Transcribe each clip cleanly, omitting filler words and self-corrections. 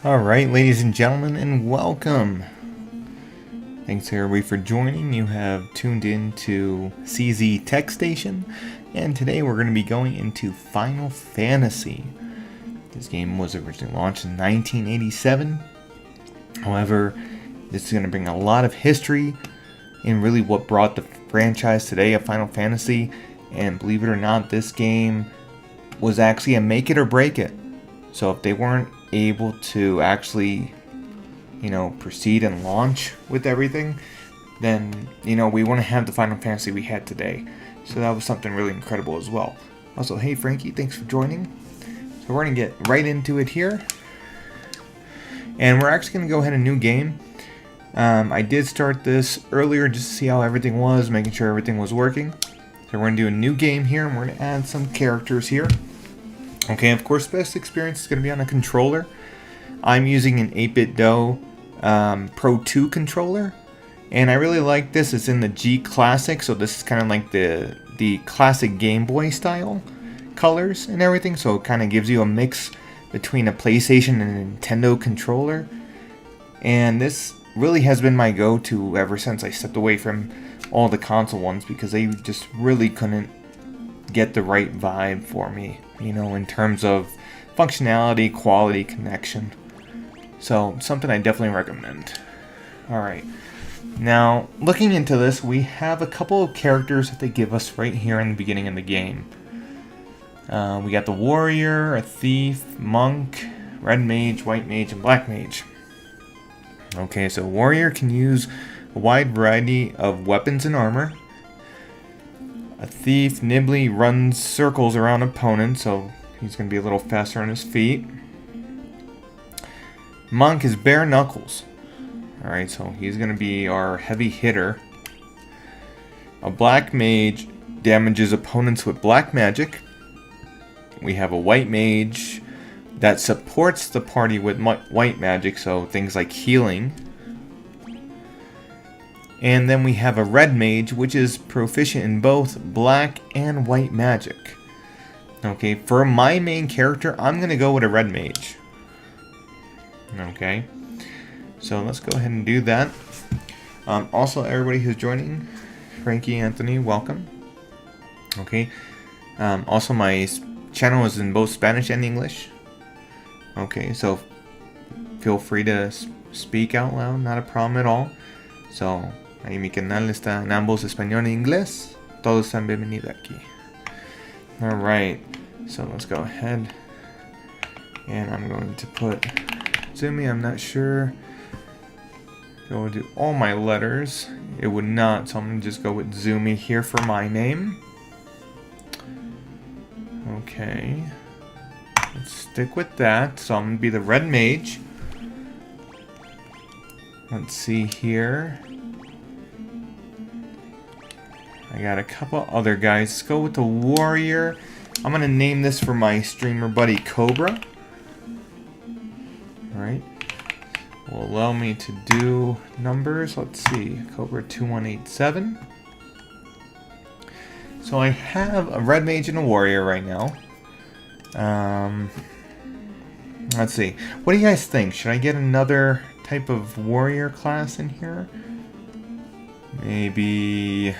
Alright, ladies and gentlemen, and welcome. Thanks everybody for joining. You have tuned in to CZ Tech Station, and today we're going to be going into Final Fantasy. This game was originally launched in 1987. However, this is going to bring a lot of history and really what brought the franchise today of Final Fantasy. And believe it or not, this game was actually a make it or break it. So if they weren't able to actually, proceed and launch with everything, then, we wouldn't have the Final Fantasy we had today. So that was something really incredible as well. Also, hey Frankie, thanks for joining. So we're going to get right into it here. And we're actually going to go ahead and new game. I did start this earlier just to see how everything was, making sure everything was working. So we're going to do a new game here, and we're going to add some characters here. Okay, of course, best experience is going to be on a controller. I'm using an 8BitDo Pro 2 controller. And I really like this. It's in the G Classic, so this is kind of like the classic Game Boy style colors and everything. So it kind of gives you a mix between a PlayStation and a Nintendo controller. And this really has been my go-to ever since I stepped away from all the console ones, because they just really couldn't get the right vibe for me, in terms of functionality, quality, connection. So something I definitely recommend. Alright. Now, looking into this, we have a couple of characters that they give us right here in the beginning of the game. We got the warrior, a thief, monk, red mage, white mage, and black mage. Okay, so warrior can use a wide variety of weapons and armor. A thief nimbly runs circles around opponents, so he's going to be a little faster on his feet. Monk is bare knuckles. Alright, so he's going to be our heavy hitter. A black mage damages opponents with black magic. We have a white mage that supports the party with white magic, so things like healing. And then we have a red mage, which is proficient in both black and white magic. Okay, for my main character, I'm going to go with a red mage. Okay. So let's go ahead and do that. Also, everybody who's joining, Frankie, Anthony, welcome. Okay. Also, my channel is in both Spanish and English. Okay, so feel free to speak out loud, not a problem at all. So, ahí mi canal está en ambos español y inglés. Todos están bienvenidos aquí. Alright, so let's go ahead. And I'm going to put Zumi, I'm not sure. Go do all my letters. It would not, so I'm going to just go with Zumi here for my name. Okay. Let's stick with that. So I'm going to be the red mage. Let's see here. I got a couple other guys. Let's go with the warrior. I'm going to name this for my streamer buddy Cobra. Alright. Will allow me to do numbers. Let's see, Cobra 2187. So I have a red mage and a warrior right now. Let's see. What do you guys think? Should I get another type of warrior class in here? Maybe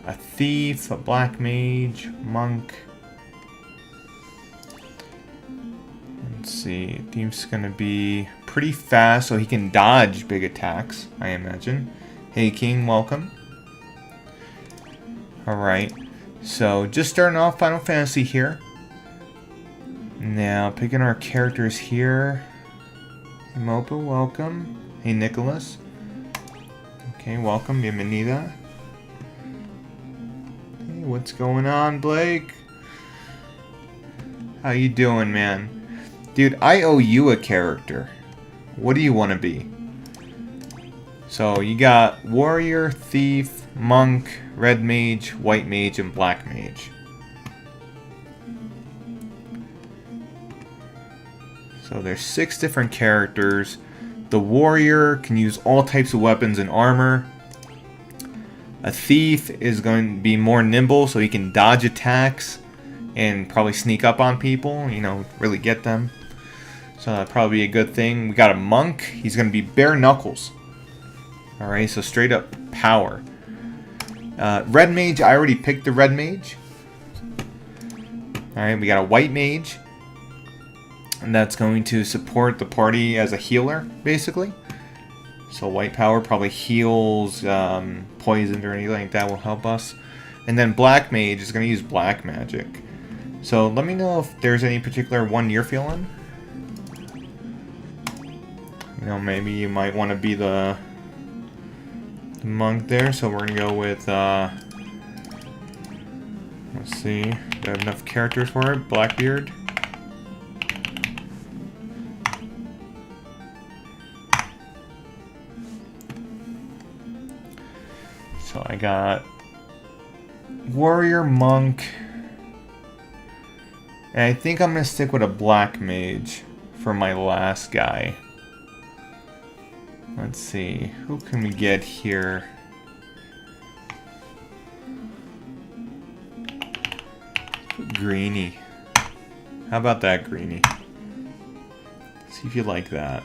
a thief, a black mage, monk. Let's see, Thief's gonna be pretty fast, so he can dodge big attacks, I imagine. Hey King, welcome. Alright, so just starting off Final Fantasy here. Now, picking our characters here. Hey Mopa, welcome. Hey Nicholas. Okay, welcome, bienvenida. Hey, what's going on, Blake? How you doing, man? Dude, I owe you a character. What do you want to be? So, you got warrior, thief, monk, red mage, white mage, and black mage. So, there's 6 different characters. The warrior can use all types of weapons and armor. A thief is going to be more nimble, so he can dodge attacks and probably sneak up on people, really get them. So that'd probably be a good thing. We got a monk. He's going to be bare knuckles. Alright, so straight up power. Red mage, I already picked the red mage. Alright, we got a white mage. And that's going to support the party as a healer, basically. So white power probably heals poison or anything like that will help us. And then black mage is going to use black magic. So let me know if there's any particular one you're feeling. You know, maybe you might want to be the monk there. So we're going to go with, let's see, do I have enough characters for it? Blackbeard. So I got warrior, monk, and I think I'm going to stick with a black mage for my last guy. Let's see, who can we get here? Greeny. How about that, Greeny? See if you like that.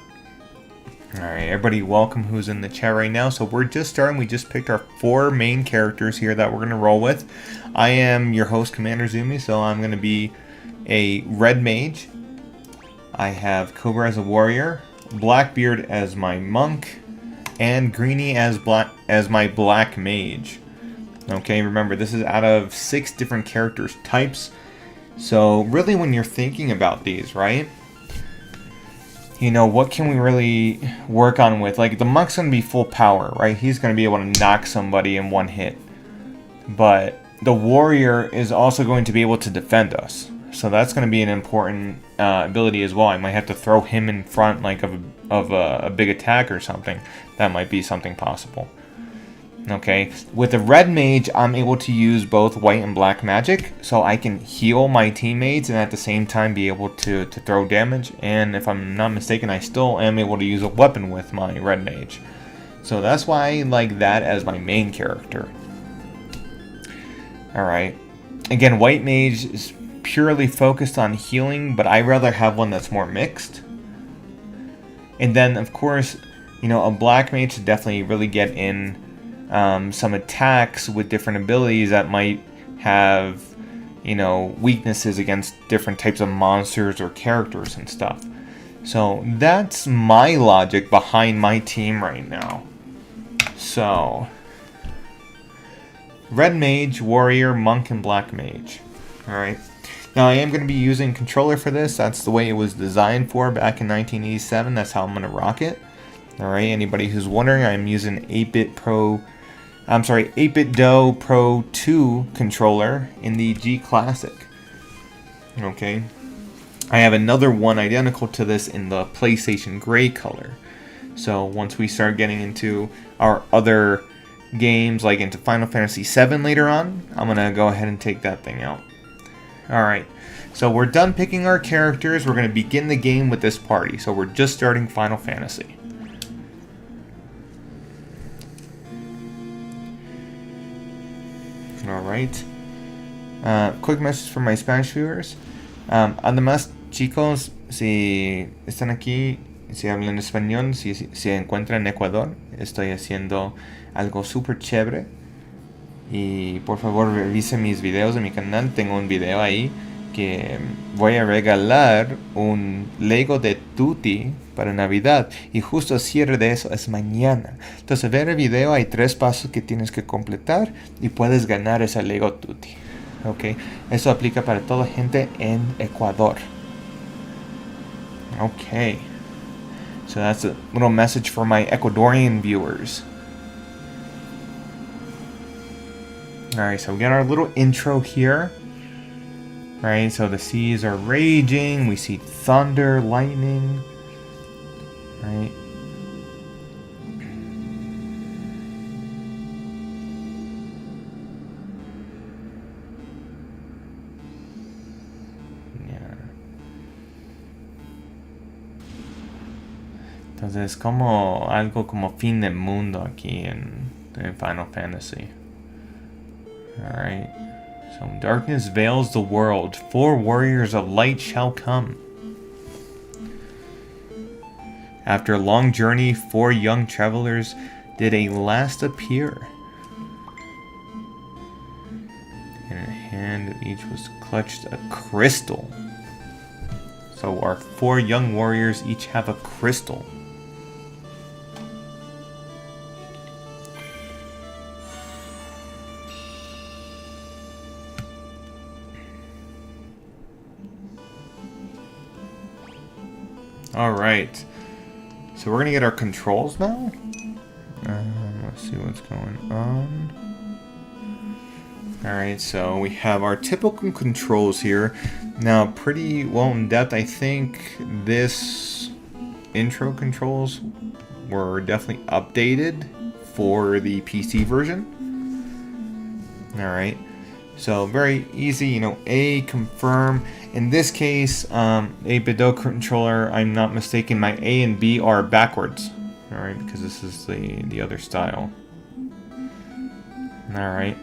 Alright, everybody welcome who's in the chat right now. So we're just starting. We just picked our 4 main characters here that we're going to roll with. I am your host, Commander Zumi, so I'm going to be a red mage. I have Cobra as a warrior, Blackbeard as my monk, and Greeny as my black mage. Okay, remember, this is out of 6 different characters types. So really when you're thinking about these, right? You know, what can we really work on with? Like, the monk's going to be full power, right? He's going to be able to knock somebody in one hit. But the warrior is also going to be able to defend us. So that's going to be an important ability as well. I might have to throw him in front, like, of a big attack or something. That might be something possible. Okay, with the red mage, I'm able to use both white and black magic, so I can heal my teammates and at the same time be able to throw damage. And if I'm not mistaken, I still am able to use a weapon with my red mage. So that's why I like that as my main character. Alright, again, white mage is purely focused on healing, but I'd rather have one that's more mixed. And then, of course, you know, a black mage should definitely really get in some attacks with different abilities that might have, you know, weaknesses against different types of monsters or characters and stuff. So that's my logic behind my team right now. So red mage, warrior, monk, and black mage. Alright. Now I am going to be using controller for this. That's the way it was designed for back in 1987. That's how I'm going to rock it. Alright, anybody who's wondering, I'm using 8-bit Do Pro 2 controller in the G Classic. Okay. I have another one identical to this in the PlayStation Gray color. So once we start getting into our other games, like into Final Fantasy VII later on, I'm going to go ahead and take that thing out. Alright, so we're done picking our characters. We're going to begin the game with this party. So we're just starting Final Fantasy. Alright. Quick message for my Spanish viewers. Además, chicos, si están aquí, si hablan español, si se encuentran en Ecuador, estoy haciendo algo súper chévere. Y por favor revisen mis videos de mi canal. Tengo un video ahí que voy a regalar un Lego de Tutti para Navidad. Y justo el cierre de eso es mañana. Entonces, ver el video, hay 3 pasos que tienes que completar y puedes ganar ese Lego Tutti. Ok, eso aplica para toda gente en Ecuador. Ok, so that's a little message for my Ecuadorian viewers. Alright, so we got our little intro here. Right, so the seas are raging. We see thunder, lightning. Right. Yeah. Entonces es como algo como fin del mundo aquí en Final Fantasy. Alright. So darkness veils the world. 4 warriors of light shall come. After a long journey, 4 young travelers did at last appear. In the hand of each was clutched a crystal. So our 4 young warriors each have a crystal. Alright. So we're going to get our controls now. Let's see what's going on. Alright, so we have our typical controls here. Now, pretty well in depth. I think this intro controls were definitely updated for the PC version. Alright, so very easy, you know, A, confirm. In this case, a Bidot controller, I'm not mistaken, my A and B are backwards. Alright, because this is the other style. Alright.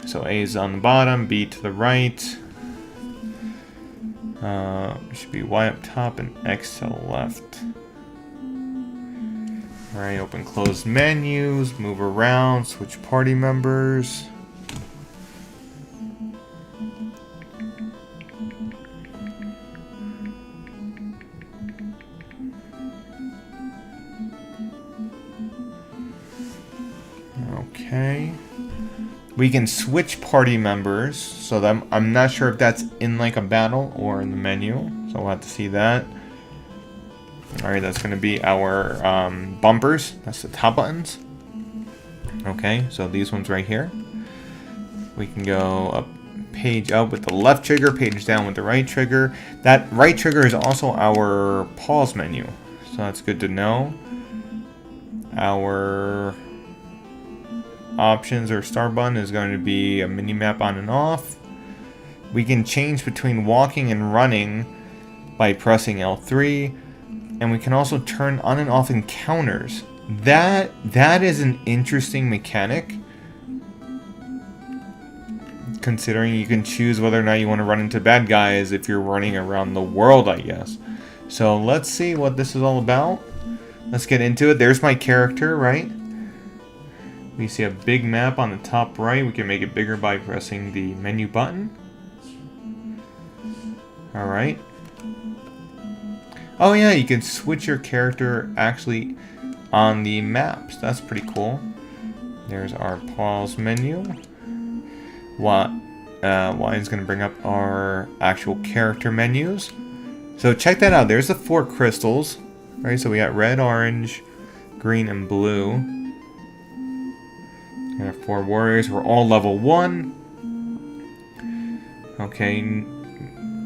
So A is on the bottom, B to the right. Should be Y up top and X to the left. Alright, open close menus, move around, switch party members. Okay. We can switch party members, so that I'm not sure if that's in like a battle or in the menu, so we'll have to see that. Alright, that's going to be our bumpers. That's the top buttons. Okay, so these ones right here. We can go up, page up with the left trigger, page down with the right trigger. That right trigger is also our pause menu, so that's good to know. Our options or start button is going to be a mini map on and off. We can change between walking and running by pressing L3, and we can also turn on and off encounters. That is an interesting mechanic, considering you can choose whether or not you want to run into bad guys if you're running around the world, I guess. So let's see what this is all about. Let's get into it. There's my character, right? We see a big map on the top right. We can make it bigger by pressing the menu button. Alright. Oh yeah, you can switch your character actually on the maps. That's pretty cool. There's our pause menu. Y is going to bring up our actual character menus. So check that out. There's the 4 crystals. Right, so we got red, orange, green, and blue. We have 4 warriors. We're all level 1. Okay,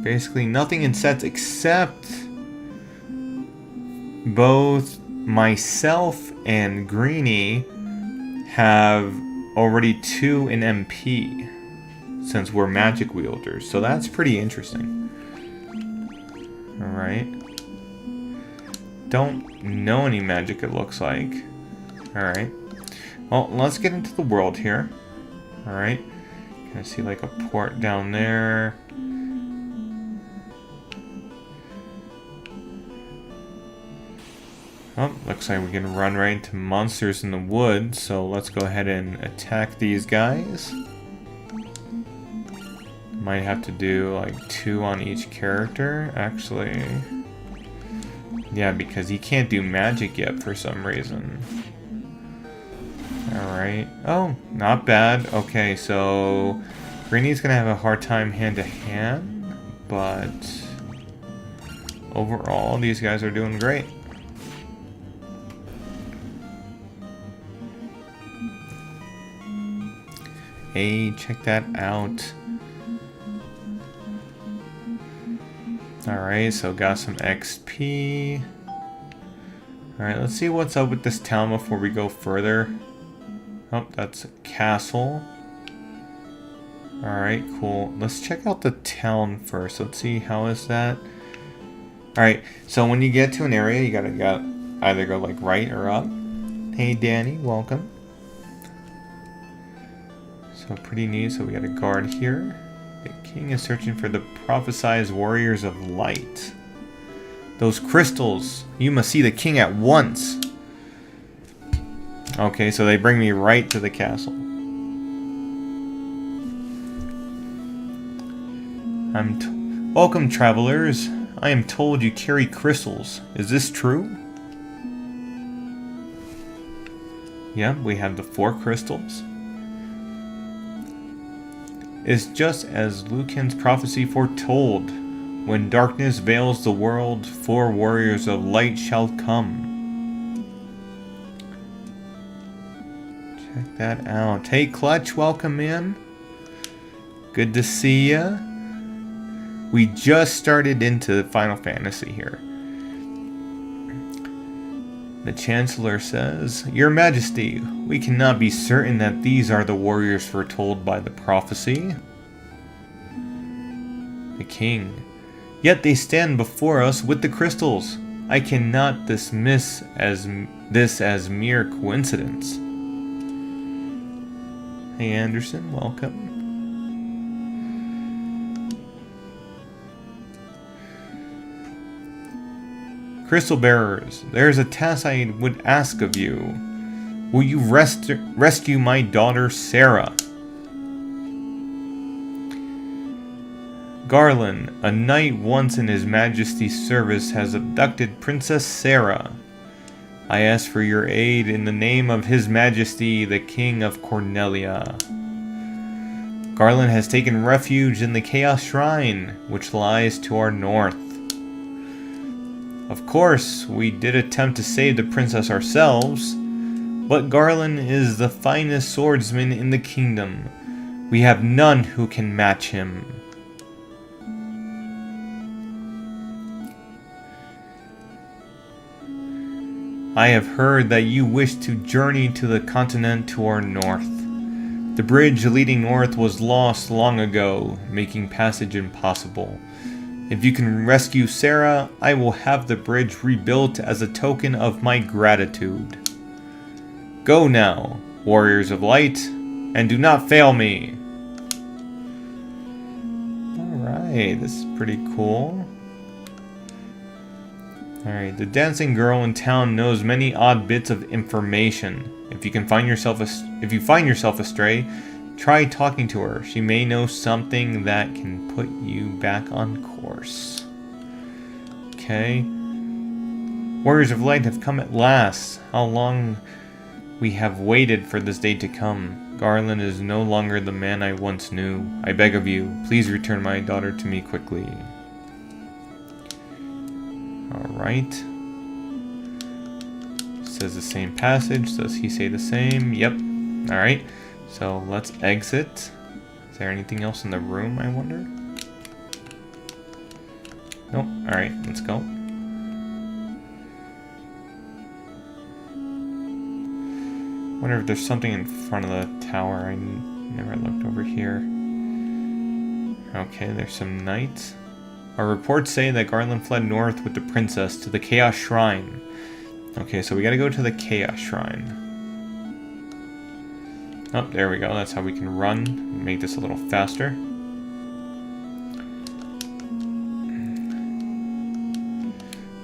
basically nothing in sets except both myself and Greenie have already 2 in MP since we're magic wielders. So that's pretty interesting. Alright. Don't know any magic, it looks like. Alright. Well, let's get into the world here. Alright. Can I see like a port down there? Oh, looks like we can run right into monsters in the woods, so let's go ahead and attack these guys. Might have to do like 2 on each character, actually. Yeah, because he can't do magic yet for some reason. Alright. Oh, not bad. Okay, so Greenie's gonna have a hard time hand-to-hand, but overall, these guys are doing great. Hey, check that out. Alright, so got some XP. Alright, let's see what's up with this town before we go further. Oh, that's a castle. Alright, cool. Let's check out the town first. Let's see, how is that? Alright, so when you get to an area, you gotta either go like right or up. Hey Danny, welcome. So pretty neat, so we got a guard here. The king is searching for the prophesized warriors of light. Those crystals, you must see the king at once. Okay, so they bring me right to the castle. Welcome, travelers. I am told you carry crystals. Is this true? Yeah, we have the 4 crystals. It's just as Lucan's prophecy foretold. When darkness veils the world, 4 warriors of light shall come. Check that out. Hey, Clutch, welcome in. Good to see ya. We just started into Final Fantasy here. The Chancellor says, Your Majesty, we cannot be certain that these are the warriors foretold by the prophecy. The King, yet they stand before us with the crystals. I cannot dismiss this as mere coincidence. Hey Anderson, welcome. Crystal Bearers, there is a task I would ask of you. Will you rescue my daughter Sarah? Garland, a knight once in His Majesty's service, has abducted Princess Sarah. I ask for your aid in the name of His Majesty, the King of Cornelia. Garland has taken refuge in the Chaos Shrine, which lies to our north. Of course, we did attempt to save the princess ourselves, but Garland is the finest swordsman in the kingdom. We have none who can match him. I have heard that you wish to journey to the continent to our north. The bridge leading north was lost long ago, making passage impossible. If you can rescue Sarah, I will have the bridge rebuilt as a token of my gratitude. Go now, warriors of light, and do not fail me. Alright, this is pretty cool. Alright, the dancing girl in town knows many odd bits of information. If you find yourself astray, try talking to her. She may know something that can put you back on course. Okay. Warriors of Light have come at last. How long we have waited for this day to come. Garland is no longer the man I once knew. I beg of you, please return my daughter to me quickly. Alright. Says the same passage. Does he say the same? Yep. Alright. So let's exit. Is there anything else in the room, I wonder? Nope. Alright, let's go. Wonder if there's something in front of the tower. I never looked over here. Okay, there's some knights. Our reports say that Garland fled north with the princess to the Chaos Shrine. Okay, so we gotta go to the Chaos Shrine. Oh, there we go. That's how we can run. Make this a little faster.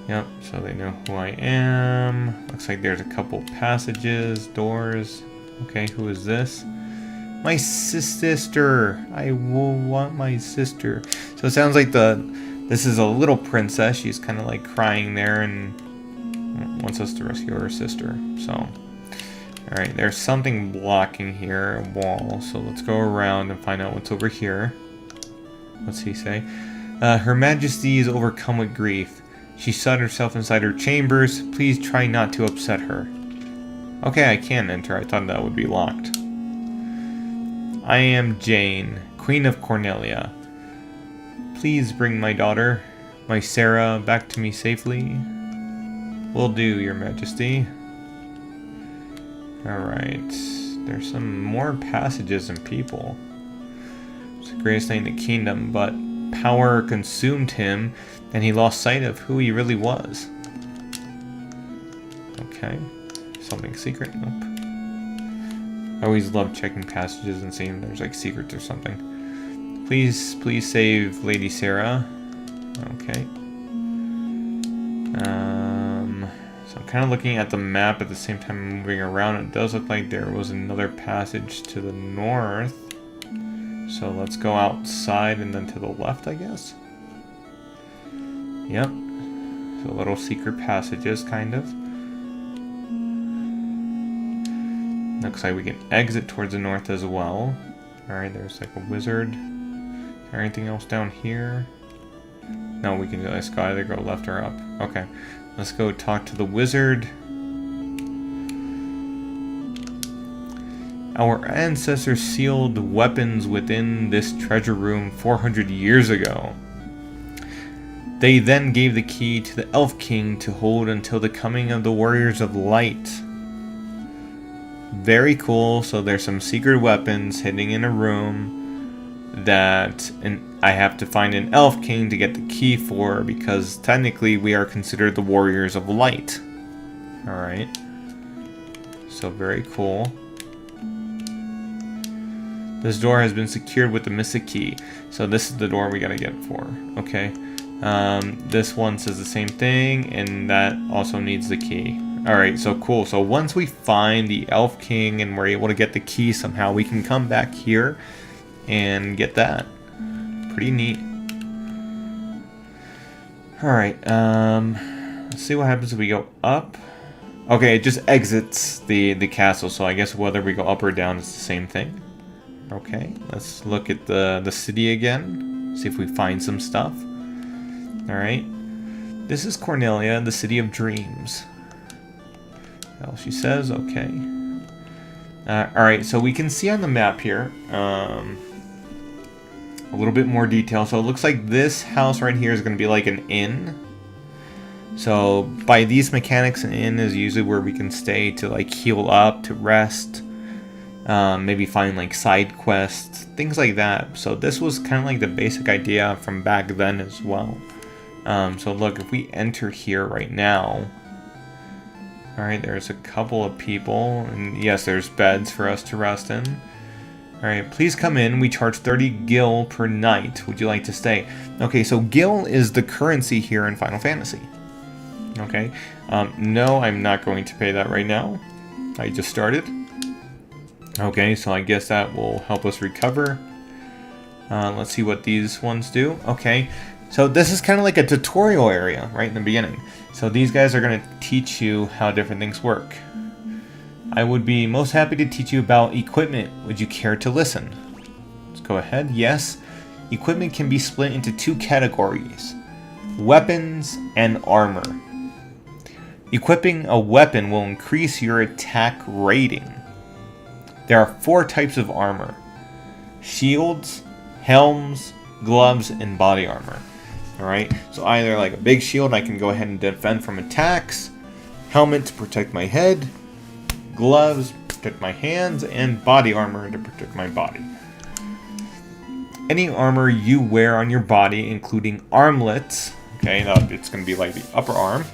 Yep, so they know who I am. Looks like there's a couple passages, doors. Okay, who is this? My sister. I will want my sister. So it sounds like this is a little princess. She's kind of like crying there and wants us to rescue her sister. So... Alright, there's something blocking here, a wall, so let's go around and find out what's over here. What's he say? Her Majesty is overcome with grief. She shut herself inside her chambers. Please try not to upset her. Okay, I can enter. I thought that would be locked. I am Jane, Queen of Cornelia. Please bring my daughter, my Sarah, back to me safely. Will do, Your Majesty. Alright, there's some more passages and people. It's the greatest thing in the kingdom, but power consumed him and he lost sight of who he really was. Okay, something secret? Nope. I always love checking passages and seeing if there's like secrets or something. Please save Lady Sarah. Okay. So I'm kind of looking at the map at the same time I'm moving around. It does look like there was another passage to the north. So let's go outside and then to the left, I guess. Yep. So little secret passages, kind of. Looks like we can exit towards the north as well. Alright, there's like a wizard. Is there anything else down here? No, we can just either go left or up. Okay. Let's go talk to the wizard. Our ancestors sealed weapons within this treasure room 400 years ago. They then gave the key to the Elf King to hold until the coming of the Warriors of Light. Very cool. So there's some secret weapons hidden in a room that I have to find an Elf King to get the key for, because technically we are considered the Warriors of Light. Alright. So very cool. This door has been secured with the Mystic Key. So this is the door we gotta get for. Okay. This one says the same thing, and that also needs the key. Alright, so cool. So once we find the Elf King and we're able to get the key somehow, we can come back here and get that. Pretty neat. Alright, let's see what happens if we go up. Okay, it just exits the castle, so I guess whether we go up or down is the same thing. Okay, let's look at the city again. See if we find some stuff. Alright. This is Cornelia, the city of dreams. Well, she says, okay. Alright, so we can see on the map here a little bit more detail. So it looks like this house right here is going to be like an inn. So by these mechanics, an inn is usually where we can stay to like heal up, to rest. Maybe find like side quests, things like that. So this was kind of like the basic idea from back then as well. So look, if we enter here right now, alright, there's a couple of people, and yes, there's beds for us to rest in. Alright, please come in. We charge 30 gil per night. Would you like to stay? Okay, so gil is the currency here in Final Fantasy. Okay, no, I'm not going to pay that right now. I just started. Okay, so I guess that will help us recover. Let's see what these ones do. Okay, so this is kind of like a tutorial area right in the beginning. So these guys are going to teach you how different things work. I would be most happy to teach you about equipment. Would you care to listen? Let's go ahead. Yes. Equipment can be split into two categories: weapons and armor. Equipping a weapon will increase your attack rating. There are 4 types of armor: shields, helms, gloves, and body armor. Alright, so either like a big shield, I can go ahead and defend from attacks, helmet to protect my head, gloves to protect my hands, and body armor to protect my body. Any armor you wear on your body, including armlets, okay, now it's going to be like the upper arm,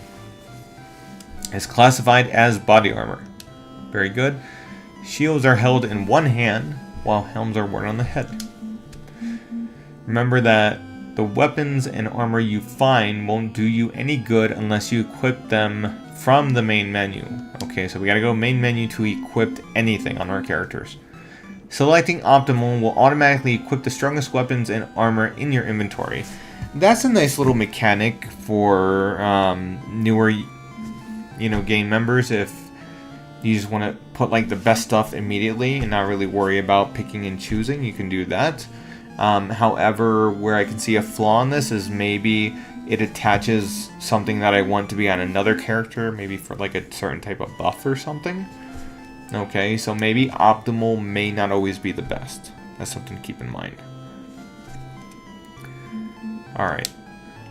is classified as body armor. Very good. Shields are held in one hand, while helms are worn on the head. Remember that the weapons and armor you find won't do you any good unless you equip them from the main menu. Okay, so we gotta go main menu to equip anything on our characters. Selecting optimal will automatically equip the strongest weapons and armor in your inventory. That's a nice little mechanic for newer, game members. If you just want to put like the best stuff immediately and not really worry about picking and choosing, you can do that. However, where I can see a flaw in this is maybe it attaches something that I want to be on another character, maybe for like a certain type of buff or something. Okay, so maybe optimal may not always be the best. That's something to keep in mind. Alright,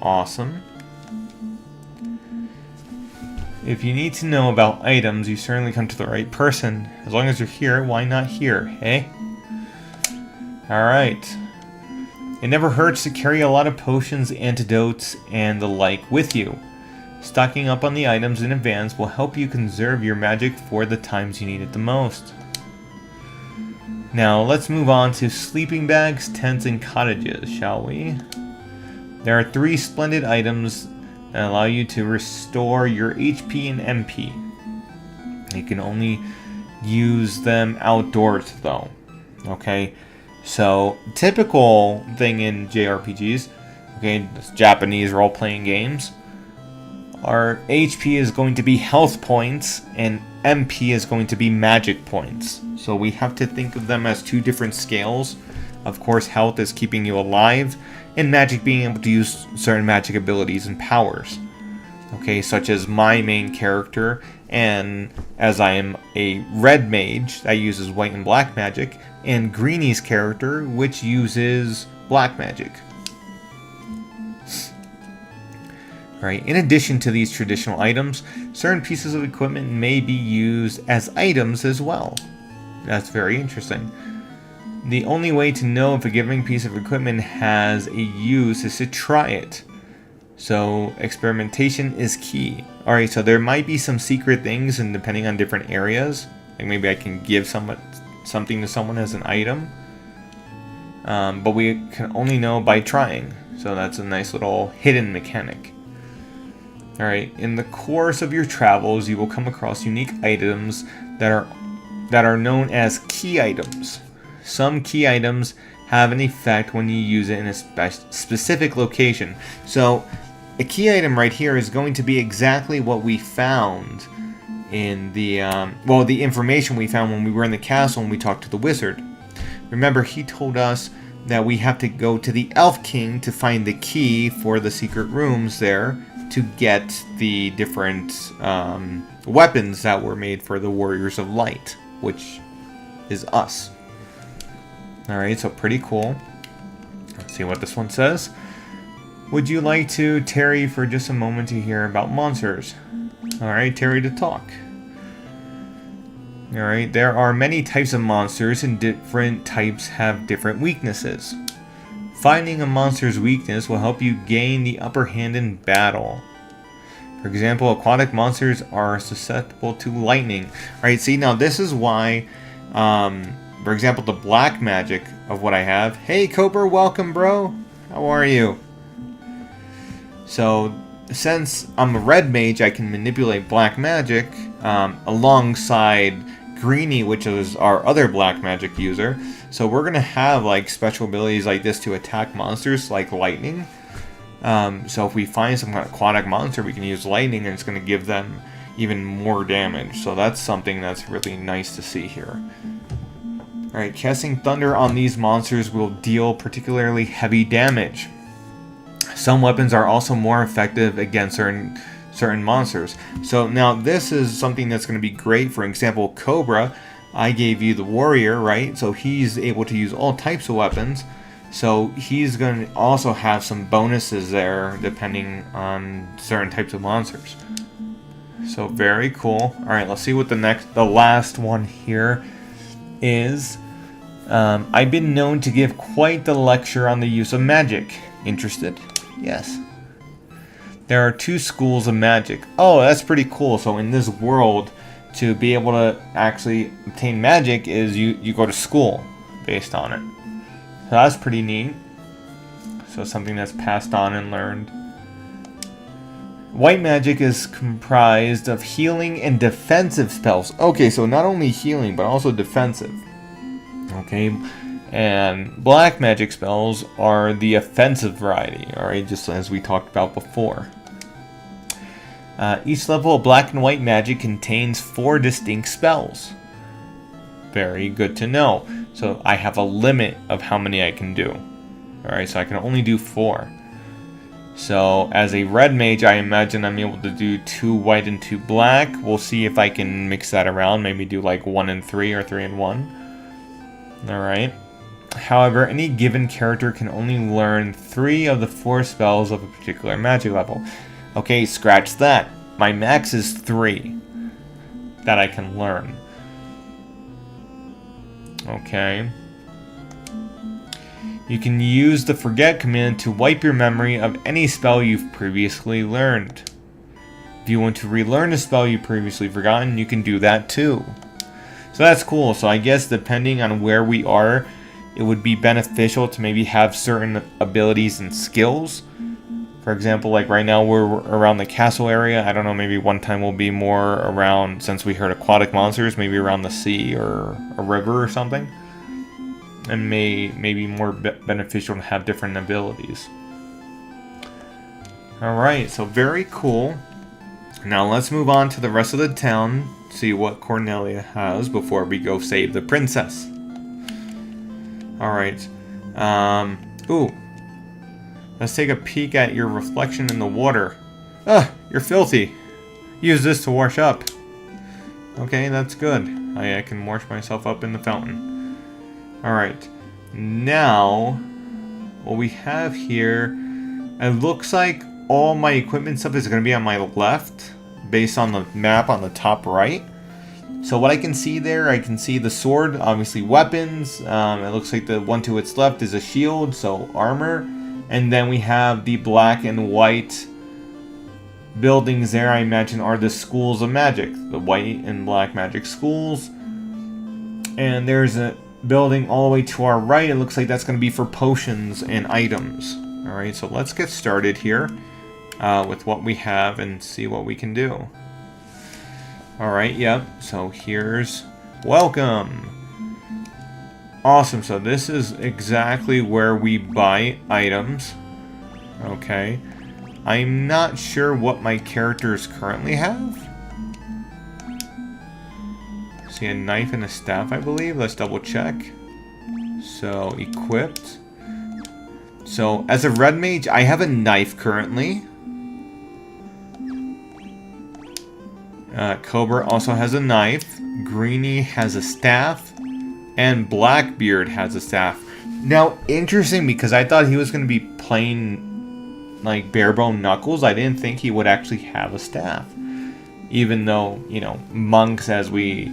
awesome. If you need to know about items, you certainly come to the right person. As long as you're here, why not here, hey? Alright. It never hurts to carry a lot of potions, antidotes, and the like with you. Stocking up on the items in advance will help you conserve your magic for the times you need it the most. Now, let's move on to sleeping bags, tents, and cottages, shall we? There are 3 splendid items that allow you to restore your HP and MP. You can only use them outdoors, though. Okay? So, typical thing in JRPGs, okay, Japanese role-playing games, our HP is going to be health points and MP is going to be magic points. So we have to think of them as two different scales. Of course, health is keeping you alive, and magic being able to use certain magic abilities and powers. Okay, such as my main character, and as I am a red mage that uses white and black magic, and Greenie's character, which uses black magic. Right. In addition to these traditional items, certain pieces of equipment may be used as items as well. That's very interesting. The only way to know if a given piece of equipment has a use is to try it. So experimentation is key. Alright, so there might be some secret things, and depending on different areas, like maybe I can give something to someone as an item. But we can only know by trying. So that's a nice little hidden mechanic. Alright, in the course of your travels, you will come across unique items that are known as key items. Some key items have an effect when you use it in a specific location. So, a key item right here is going to be exactly what we found in the, the information we found when we were in the castle and we talked to the wizard. Remember, he told us that we have to go to the Elf King to find the key for the secret rooms there, to get the different weapons that were made for the Warriors of Light, which is us. Alright, so pretty cool. Let's see what this one says. Would you like to tarry for just a moment to hear about monsters? Alright, tarry to talk. Alright, there are many types of monsters, and different types have different weaknesses. Finding a monster's weakness will help you gain the upper hand in battle. For example, aquatic monsters are susceptible to lightning. Alright, see, now this is why, for example, the black magic of what I have. Hey, Cobra, welcome, bro. How are you? So, since I'm a red mage, I can manipulate black magic alongside Greenie, which is our other black magic user. So we're going to have like special abilities like this to attack monsters like lightning. So if we find some kind of aquatic monster, we can use lightning and it's going to give them even more damage. So that's something that's really nice to see here. Alright, casting thunder on these monsters will deal particularly heavy damage. Some weapons are also more effective against certain monsters. So now this is something that's going to be great. For example, Cobra, I gave you the warrior, right? So he's able to use all types of weapons. So he's going to also have some bonuses there depending on certain types of monsters. So very cool. Alright, let's see what the last one here is. I've been known to give quite the lecture on the use of magic. Interested? Yes. There are two schools of magic. Oh, that's pretty cool. So in this world, to be able to actually obtain magic is you go to school based on it. So that's pretty neat. So something that's passed on and learned. White magic is comprised of healing and defensive spells. Okay, so not only healing, but also defensive. Okay, and black magic spells are the offensive variety, alright, just as we talked about before. Each level of black and white magic contains 4 distinct spells. Very good to know. So I have a limit of how many I can do. Alright, so I can only do 4. So as a red mage, I imagine I'm able to do 2 white and 2 black. We'll see if I can mix that around. Maybe do like 1 and 3 or 3 and 1. Alright. However, any given character can only learn 3 of the 4 spells of a particular magic level. Okay, scratch that. My max is 3 that I can learn. Okay. You can use the forget command to wipe your memory of any spell you've previously learned. If you want to relearn a spell you've previously forgotten, you can do that too. So that's cool. So I guess depending on where we are, it would be beneficial to maybe have certain abilities and skills. For example, like right now we're around the castle area. I don't know, maybe one time we'll be more around, since we heard aquatic monsters, maybe around the sea or a river or something. and may be more beneficial to have different abilities. Alright, so very cool. Now let's move on to the rest of the town, see what Cornelia has before we go save the princess. Alright. Ooh. Let's take a peek at your reflection in the water. Ah, you're filthy. Use this to wash up. Okay, that's good. I can wash myself up in the fountain. Alright. Now, what we have here, it looks like all my equipment stuff is going to be on my left, based on the map on the top right. So what I can see there, I can see the sword, obviously weapons. It looks like the one to its left is a shield, so armor. And then we have the black and white buildings there, I imagine, are the schools of magic. The white and black magic schools. And there's a building all the way to our right. It looks like that's going to be for potions and items. Alright, so let's get started here with what we have and see what we can do. Alright, yep, so here's welcome. Awesome, so this is exactly where we buy items. Okay. I'm not sure what my characters currently have. See a knife and a staff, I believe. Let's double check. So, equipped. So, as a red mage, I have a knife currently. Cobra also has a knife. Greenie has a staff. And Blackbeard has a staff. Now, interesting, because I thought he was going to be plain, like, bare-bone Knuckles. I didn't think he would actually have a staff. Even though, you know, monks, as we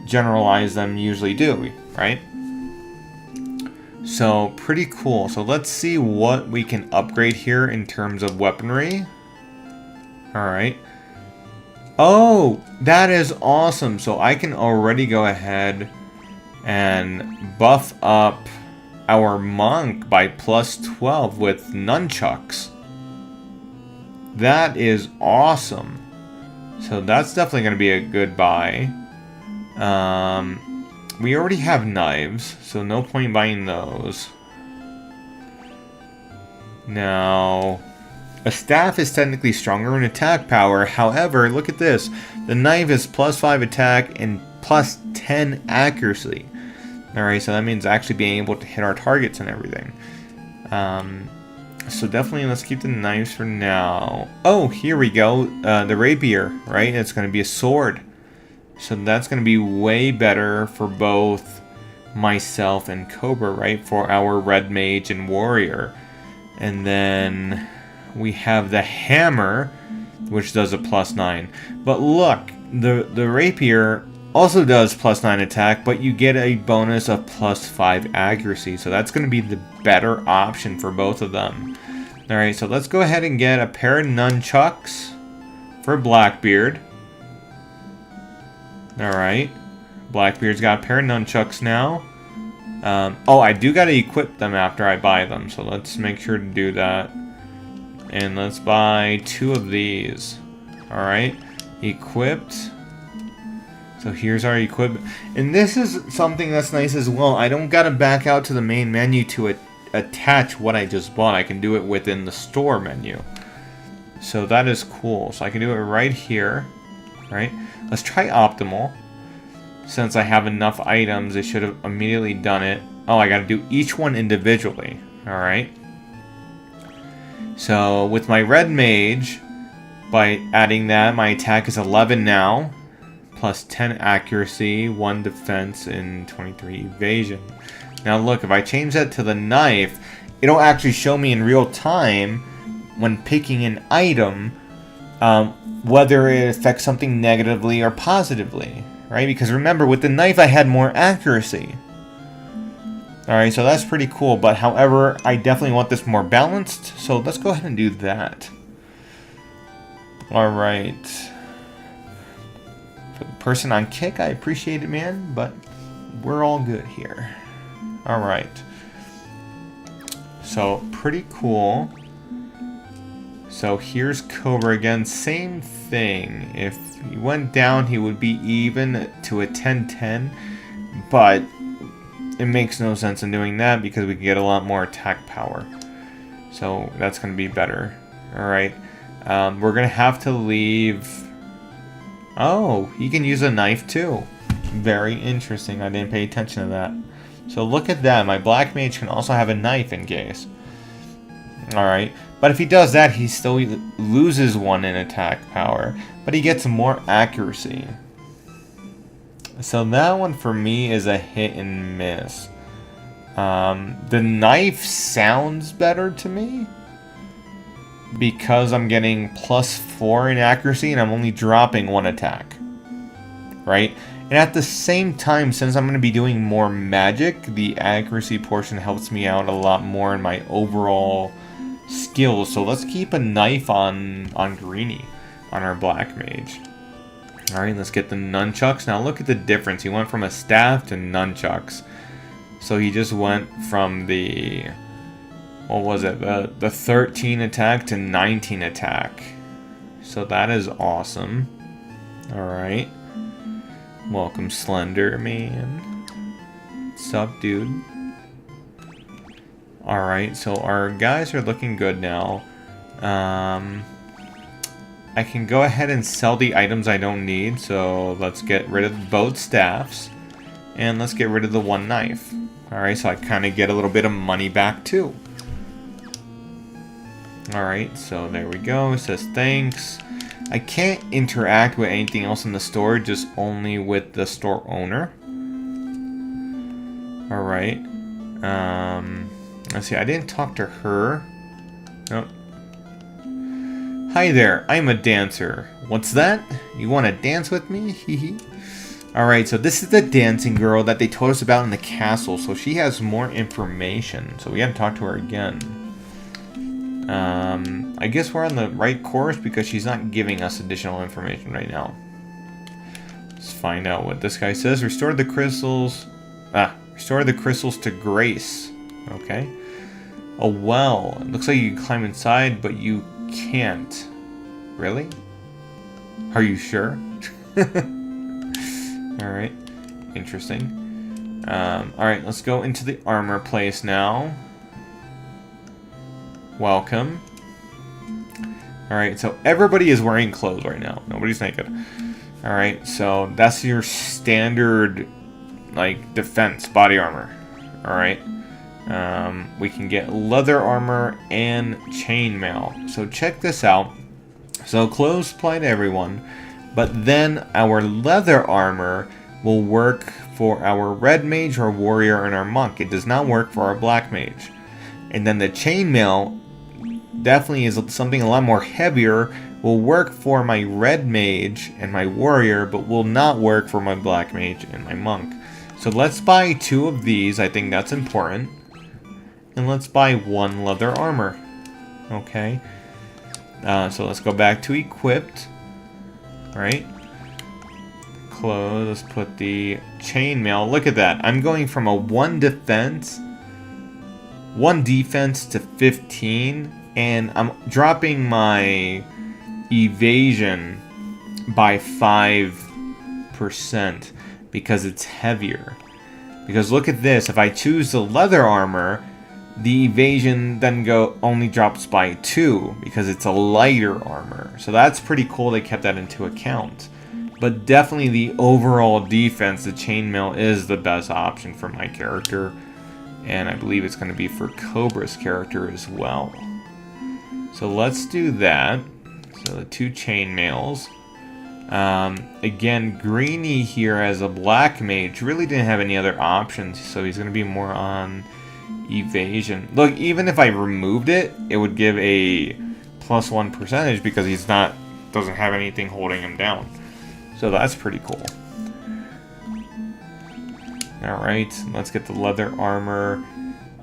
generalize them, usually do, right? So, pretty cool. So, let's see what we can upgrade here in terms of weaponry. Alright. Oh, that is awesome. So, I can already go ahead and buff up our monk by plus 12 with nunchucks. That is awesome. So that's definitely going to be a good buy. We already have knives, so no point buying those. Now, a staff is technically stronger in attack power. However, look at this. The knife is plus 5 attack and plus 10 accuracy. Alright, so that means actually being able to hit our targets and everything. So definitely let's keep the knives for now. Oh, here we go. The rapier, right? It's going to be a sword. So that's going to be way better for both myself and Cobra, right? For our red mage and warrior. And then we have the hammer, which does a plus 9. But look, the rapier also does plus 9 attack, but you get a bonus of plus 5 accuracy. So that's going to be the better option for both of them. Alright, so let's go ahead and get a pair of nunchucks for Blackbeard. Alright. Blackbeard's got a pair of nunchucks now. Oh, I do got to equip them after I buy them. So let's make sure to do that. And let's buy 2 of these. Alright. Equipped. So here's our equipment. And this is something that's nice as well. I don't gotta back out to the main menu to attach what I just bought. I can do it within the store menu. So that is cool. So I can do it right here. Right? Let's try optimal. Since I have enough items, it should have immediately done it. Oh, I gotta do each one individually. Alright. So with my red mage, by adding that, my attack is 11 now. Plus 10 accuracy, 1 defense, and 23 evasion. Now look, if I change that to the knife, it'll actually show me in real time when picking an item whether it affects something negatively or positively, right? Because remember, with the knife I had more accuracy. Alright, so that's pretty cool, but however, I definitely want this more balanced, so let's go ahead and do that. Alright. For the person on kick, I appreciate it, man, but we're all good here. Alright. So, pretty cool. So, here's Cobra again. Same thing. If he went down, he would be even to a 10-10. But it makes no sense in doing that because we can get a lot more attack power. So that's going to be better. Alright. We're going to have to leave... Oh, he can use a knife too. Very interesting. I didn't pay attention to that. So look at that. My black mage can also have a knife in case. Alright. But if he does that, he still loses 1 in attack power. But he gets more accuracy. So that one for me is a hit and miss. The knife sounds better to me. Because I'm getting +4 in accuracy and I'm only dropping 1 attack. Right? And at the same time, since I'm going to be doing more magic, the accuracy portion helps me out a lot more in my overall skills. So let's keep a knife on Greenie, on our black mage. Alright, let's get the nunchucks. Now look at the difference. He went from a staff to nunchucks. So he just went from the... What was it? The 13 attack to 19 attack. So that is awesome. Alright. Welcome, Slender Man. What's up, dude? Alright, so our guys are looking good now. I can go ahead and sell the items I don't need. So let's get rid of both staffs. And let's get rid of the 1 knife. Alright, so I kind of get a little bit of money back too. Alright, so there we go. It says thanks. I can't interact with anything else in the store, just only with the store owner. Alright. Let's see, I didn't talk to her. Nope. Hi there, I'm a dancer. What's that? You want to dance with me? Hehe. Alright, so this is the dancing girl that they told us about in the castle, so she has more information. So we gotta talk to her again. I guess we're on the right course because she's not giving us additional information right now. Let's find out what this guy says. Restore the crystals to Grace. Okay. A well. It looks like you can climb inside, but you can't. Really? Are you sure? Alright. Interesting. Alright, let's go into the armor place now. Welcome. Alright, so everybody is wearing clothes right now. Nobody's naked. Alright, so that's your standard, like, defense body armor. Alright. We can get leather armor and chainmail. So check this out. So clothes apply to everyone, but then our leather armor will work for our red mage, our warrior, and our monk. It does not work for our black mage. And then the chainmail definitely is something a lot more heavier, will work for my red mage and my warrior, but will not work for my black mage and my monk. So let's buy 2 of these. I think that's important. And let's buy 1 leather armor. Okay. So let's go back to equipped. Right. Close. Let's put the chainmail. Look at that. I'm going from a 1 defense to 15. And I'm dropping my evasion by 5% because it's heavier. Because look at this. If I choose the leather armor, the evasion then only drops by 2 because it's a lighter armor. So that's pretty cool they kept that into account. But definitely the overall defense, the chainmail is the best option for my character. And I believe it's going to be for Cobra's character as well. So let's do that. So the 2 chainmails. Again, Greenie here as a black mage really didn't have any other options. So he's going to be more on evasion. Look, even if I removed it, it would give a +1 percentage because doesn't have anything holding him down. So that's pretty cool. Alright, let's get the leather armor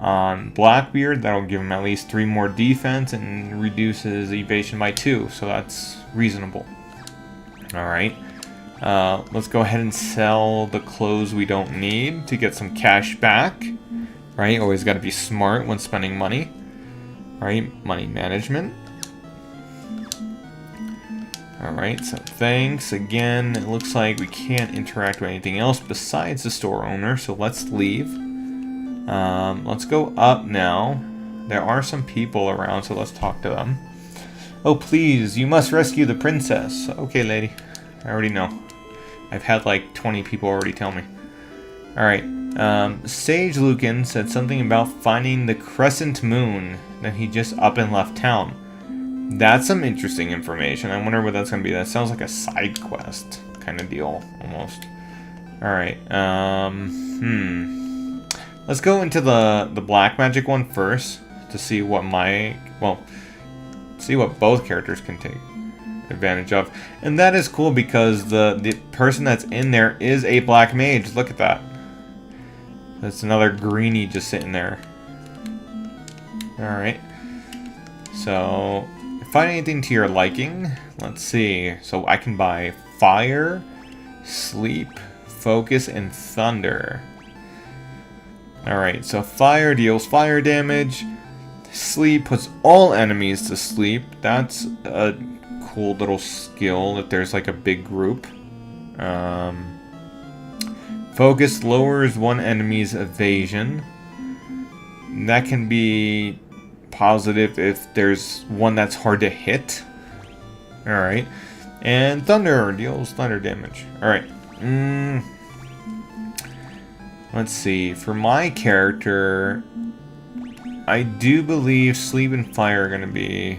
on Blackbeard. That'll give him at least 3 more defense and reduces evasion by 2. So that's reasonable. Alright. Let's go ahead and sell the clothes we don't need to get some cash back. Right? Always got to be smart when spending money. Right? Money management. Alright, so thanks. Again, it looks like we can't interact with anything else besides the store owner, so let's leave. Let's go up now. There are some people around, so let's talk to them. Oh, please, you must rescue the princess. Okay, lady. I already know. I've had like 20 people already tell me. Alright. Sage Lucan said something about finding the crescent moon. Then he just up and left town. That's some interesting information. I wonder what that's going to be. That sounds like a side quest kind of deal, almost. Alright. Let's go into the black magic one first to see what see what both characters can take advantage of. And that is cool because the person that's in there is a black mage. Look at that. That's another greenie just sitting there. Alright. So, find anything to your liking. Let's see. So I can buy fire, sleep, focus, and thunder. Alright, so fire deals fire damage. Sleep puts all enemies to sleep. That's a cool little skill if there's like a big group. Focus lowers one enemy's evasion. That can be positive if there's one that's hard to hit. Alright. And thunder deals thunder damage. Alright. Let's see. For my character, I do believe sleep and fire are going to be...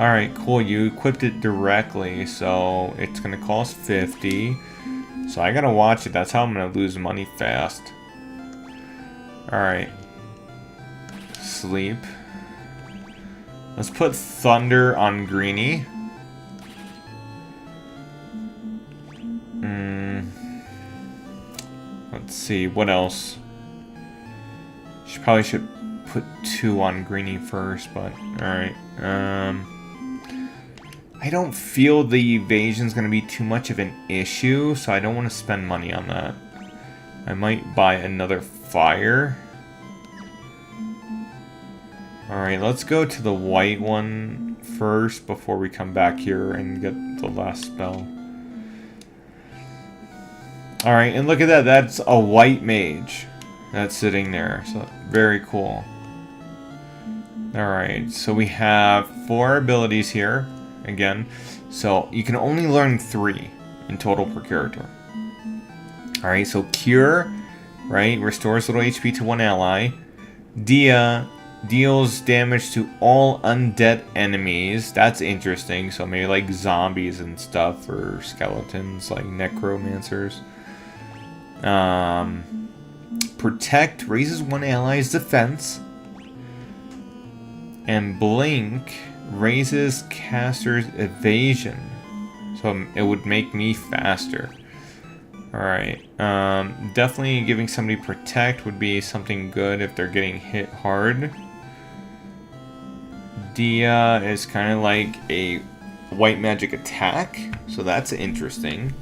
Alright, cool. You equipped it directly, so it's going to cost 50. So I got to watch it. That's how I'm going to lose money fast. Alright. Sleep. Let's put thunder on Greenie. Let's see, what else? Probably should put 2 on Greenie first, but alright. I don't feel the evasion's going to be too much of an issue, so I don't want to spend money on that. I might buy another fire. Alright, let's go to the white one first before we come back here and get the last spell. Alright, and look at that. That's a white mage that's sitting there. So, very cool. Alright, so we have 4 abilities here. Again. So, you can only learn 3 in total per character. Alright, so Cure, right? Restores little HP to one ally. Dia deals damage to all undead enemies. That's interesting. So, maybe like zombies and stuff, or skeletons, like necromancers. Protect raises one ally's defense. And Blink raises caster's evasion. So it would make me faster. Alright. Definitely giving somebody protect would be something good if they're getting hit hard. Dia is kind of like a white magic attack. So that's interesting.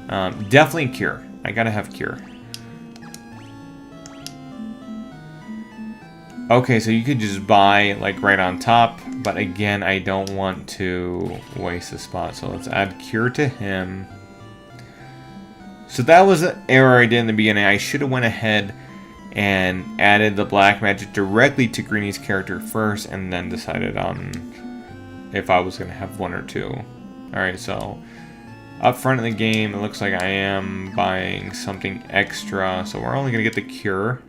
Definitely Cure. I gotta have Cure. Okay, so you could just buy, like, right on top. But again, I don't want to waste a spot. So let's add Cure to him. So that was an error I did in the beginning. I should have went ahead and added the black magic directly to Greenie's character first. And then decided on if I was going to have 1 or 2. Alright, so... up front of the game, it looks like I am buying something extra. So we're only going to get the Cure.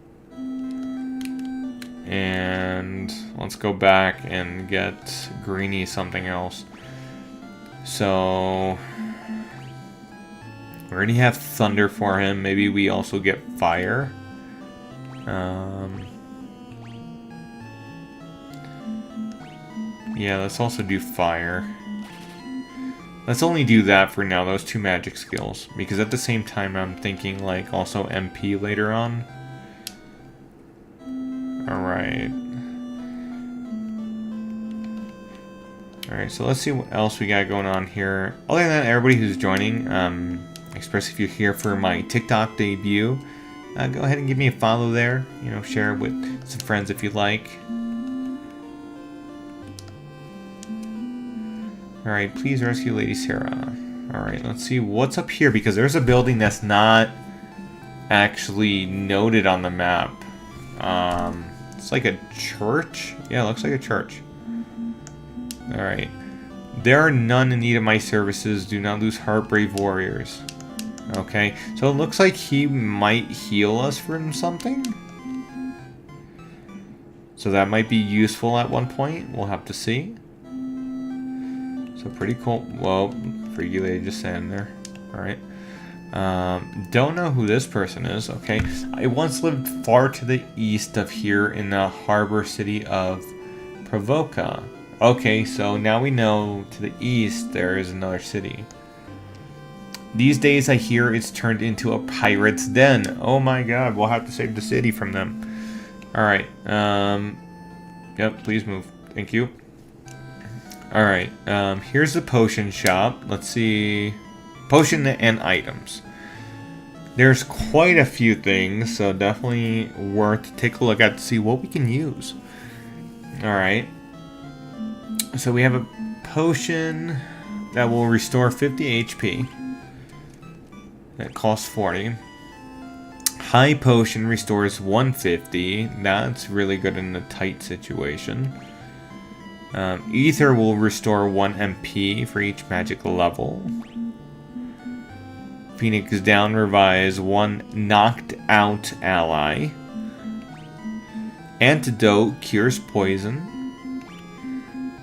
And let's go back and get Greenie something else. So we already have Thunder for him. Maybe we also get Fire. Yeah, let's also do Fire. Let's only do that for now, those 2 magic skills. Because at the same time, I'm thinking, like, also MP later on. Alright. Alright, so let's see what else we got going on here. Other than that, everybody who's joining, especially if you're here for my TikTok debut, go ahead and give me a follow there. You know, share it with some friends if you like. Alright, please rescue Lady Sarah. Alright, let's see what's up here, because there's a building that's not actually noted on the map. It's like a church. Yeah, it looks like a church. Alright. There are none in need of my services. Do not lose heart, brave warriors. Okay, so it looks like he might heal us from something. So that might be useful at one point. We'll have to see. So pretty cool. Well, freaky lady just standing there. Alright. Don't know who this person is. Okay. I once lived far to the east of here in the harbor city of Provoca. Okay, so now we know to the east there is another city. These days I hear it's turned into a pirate's den. Oh my god, we'll have to save the city from them. Alright, yep, please move. Thank you. Alright, here's the potion shop. Let's see. Potion and items. There's quite a few things, so definitely worth to take a look at to see what we can use. Alright. So we have a potion that will restore 50 HP. That costs 40. High potion restores 150. That's really good in a tight situation. Ether will restore 1 MP for each magic level. Phoenix Down revives 1 knocked out ally. Antidote cures poison.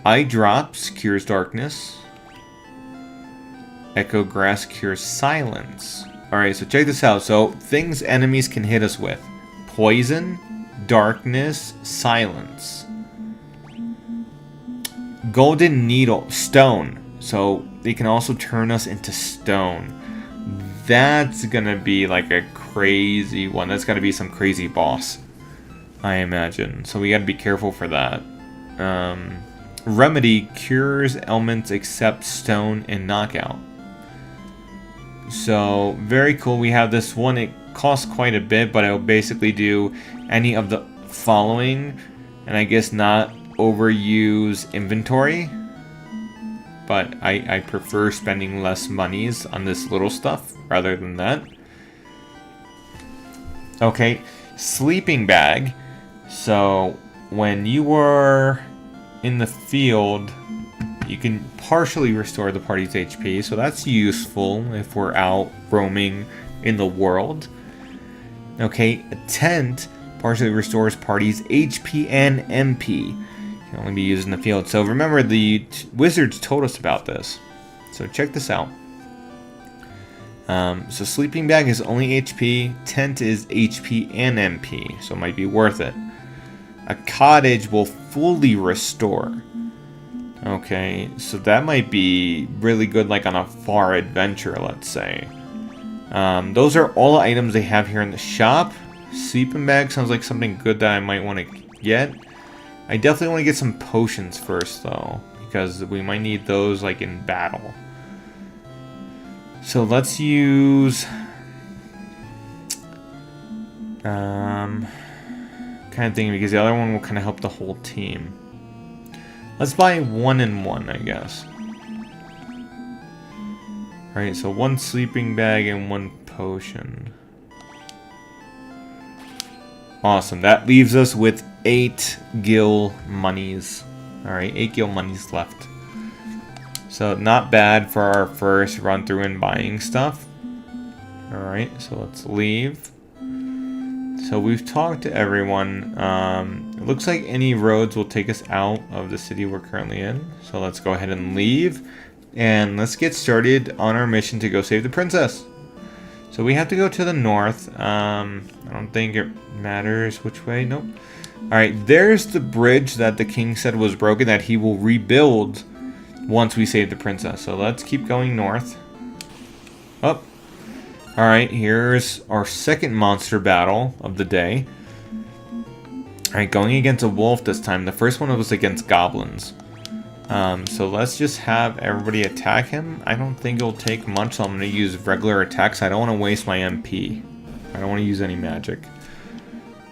Eye Drops cures darkness. Echo Grass cures silence. Alright, so check this out. So, things enemies can hit us with. Poison, darkness, silence. Golden Needle, stone. So, they can also turn us into stone. That's gonna be like a crazy one. That's gotta be some crazy boss, I imagine. So we gotta be careful for that. Remedy cures ailments except stone and knockout. So, very cool. We have this one. It costs quite a bit, but it'll basically do any of the following. And I guess not overuse inventory. But I prefer spending less monies on this little stuff rather than that. Okay, sleeping bag. So, when you are in the field, you can partially restore the party's HP, so that's useful if we're out roaming in the world. Okay, a tent partially restores party's HP and MP. Can only be used in the field. So remember, the wizards told us about this. So check this out. So sleeping bag is only HP, tent is HP and MP, so it might be worth it. A cottage will fully restore. Okay, so that might be really good, like on a far adventure, let's say. Those are all the items they have here in the shop. Sleeping bag sounds like something good that I might want to get. I definitely want to get some potions first, though, because we might need those like in battle. So let's use kind of thing, because the other one will kind of help the whole team. Let's buy 1 and 1, I guess. Alright, so 1 sleeping bag and 1 potion. Awesome. That leaves us with 8 gil monies. Alright, 8 gil monies left. So not bad for our first run through and buying stuff. Alright, so let's leave. So we've talked to everyone. It looks like any roads will take us out of the city we're currently in. So let's go ahead and leave. And let's get started on our mission to go save the princess. So we have to go to the north. I don't think it matters which way. Nope. Alright, there's the bridge that the king said was broken that he will rebuild once we save the princess. So let's keep going north. Up. Alright, here's our second monster battle of the day. Alright, going against a wolf this time. The first one was against goblins. So let's just have everybody attack him. I don't think it'll take much, so I'm going to use regular attacks. I don't want to waste my MP. I don't want to use any magic.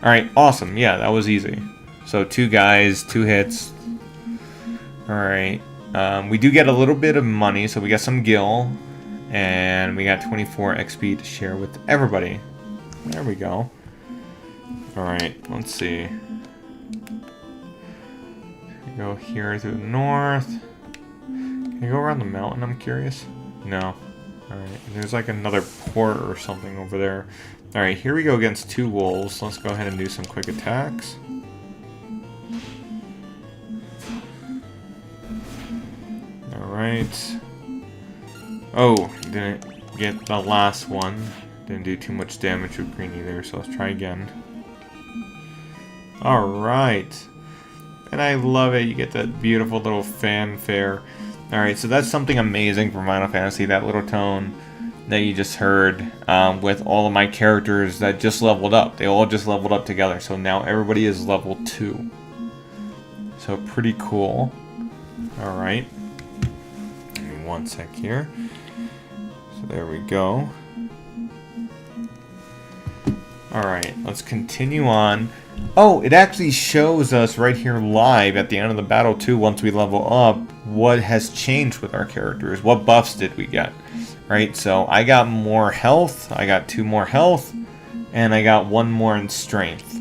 Alright, awesome. Yeah, that was easy. So 2 guys, 2 hits. Alright. We do get a little bit of money, so we got some gil. And we got 24 XP to share with everybody. There we go. Alright, let's see. Go here to the north. Can you go around the mountain, I'm curious? No. Alright, there's like another port or something over there. Alright, here we go against 2 wolves. Let's go ahead and do some quick attacks. Alright. Oh, didn't get the last one. Didn't do too much damage with green either, so let's try again. Alright. And I love it. You get that beautiful little fanfare. Alright, so that's something amazing for Final Fantasy, that little tone that you just heard with all of my characters that just leveled up. They all just leveled up together, so now everybody is level 2. So pretty cool. Alright. Give me one sec here. So there we go. Alright, let's continue on. Oh, it actually shows us right here live at the end of the battle too, once we level up, what has changed with our characters. What buffs did we get? Right, so I got more health, I got 2 more health, and I got 1 more in strength.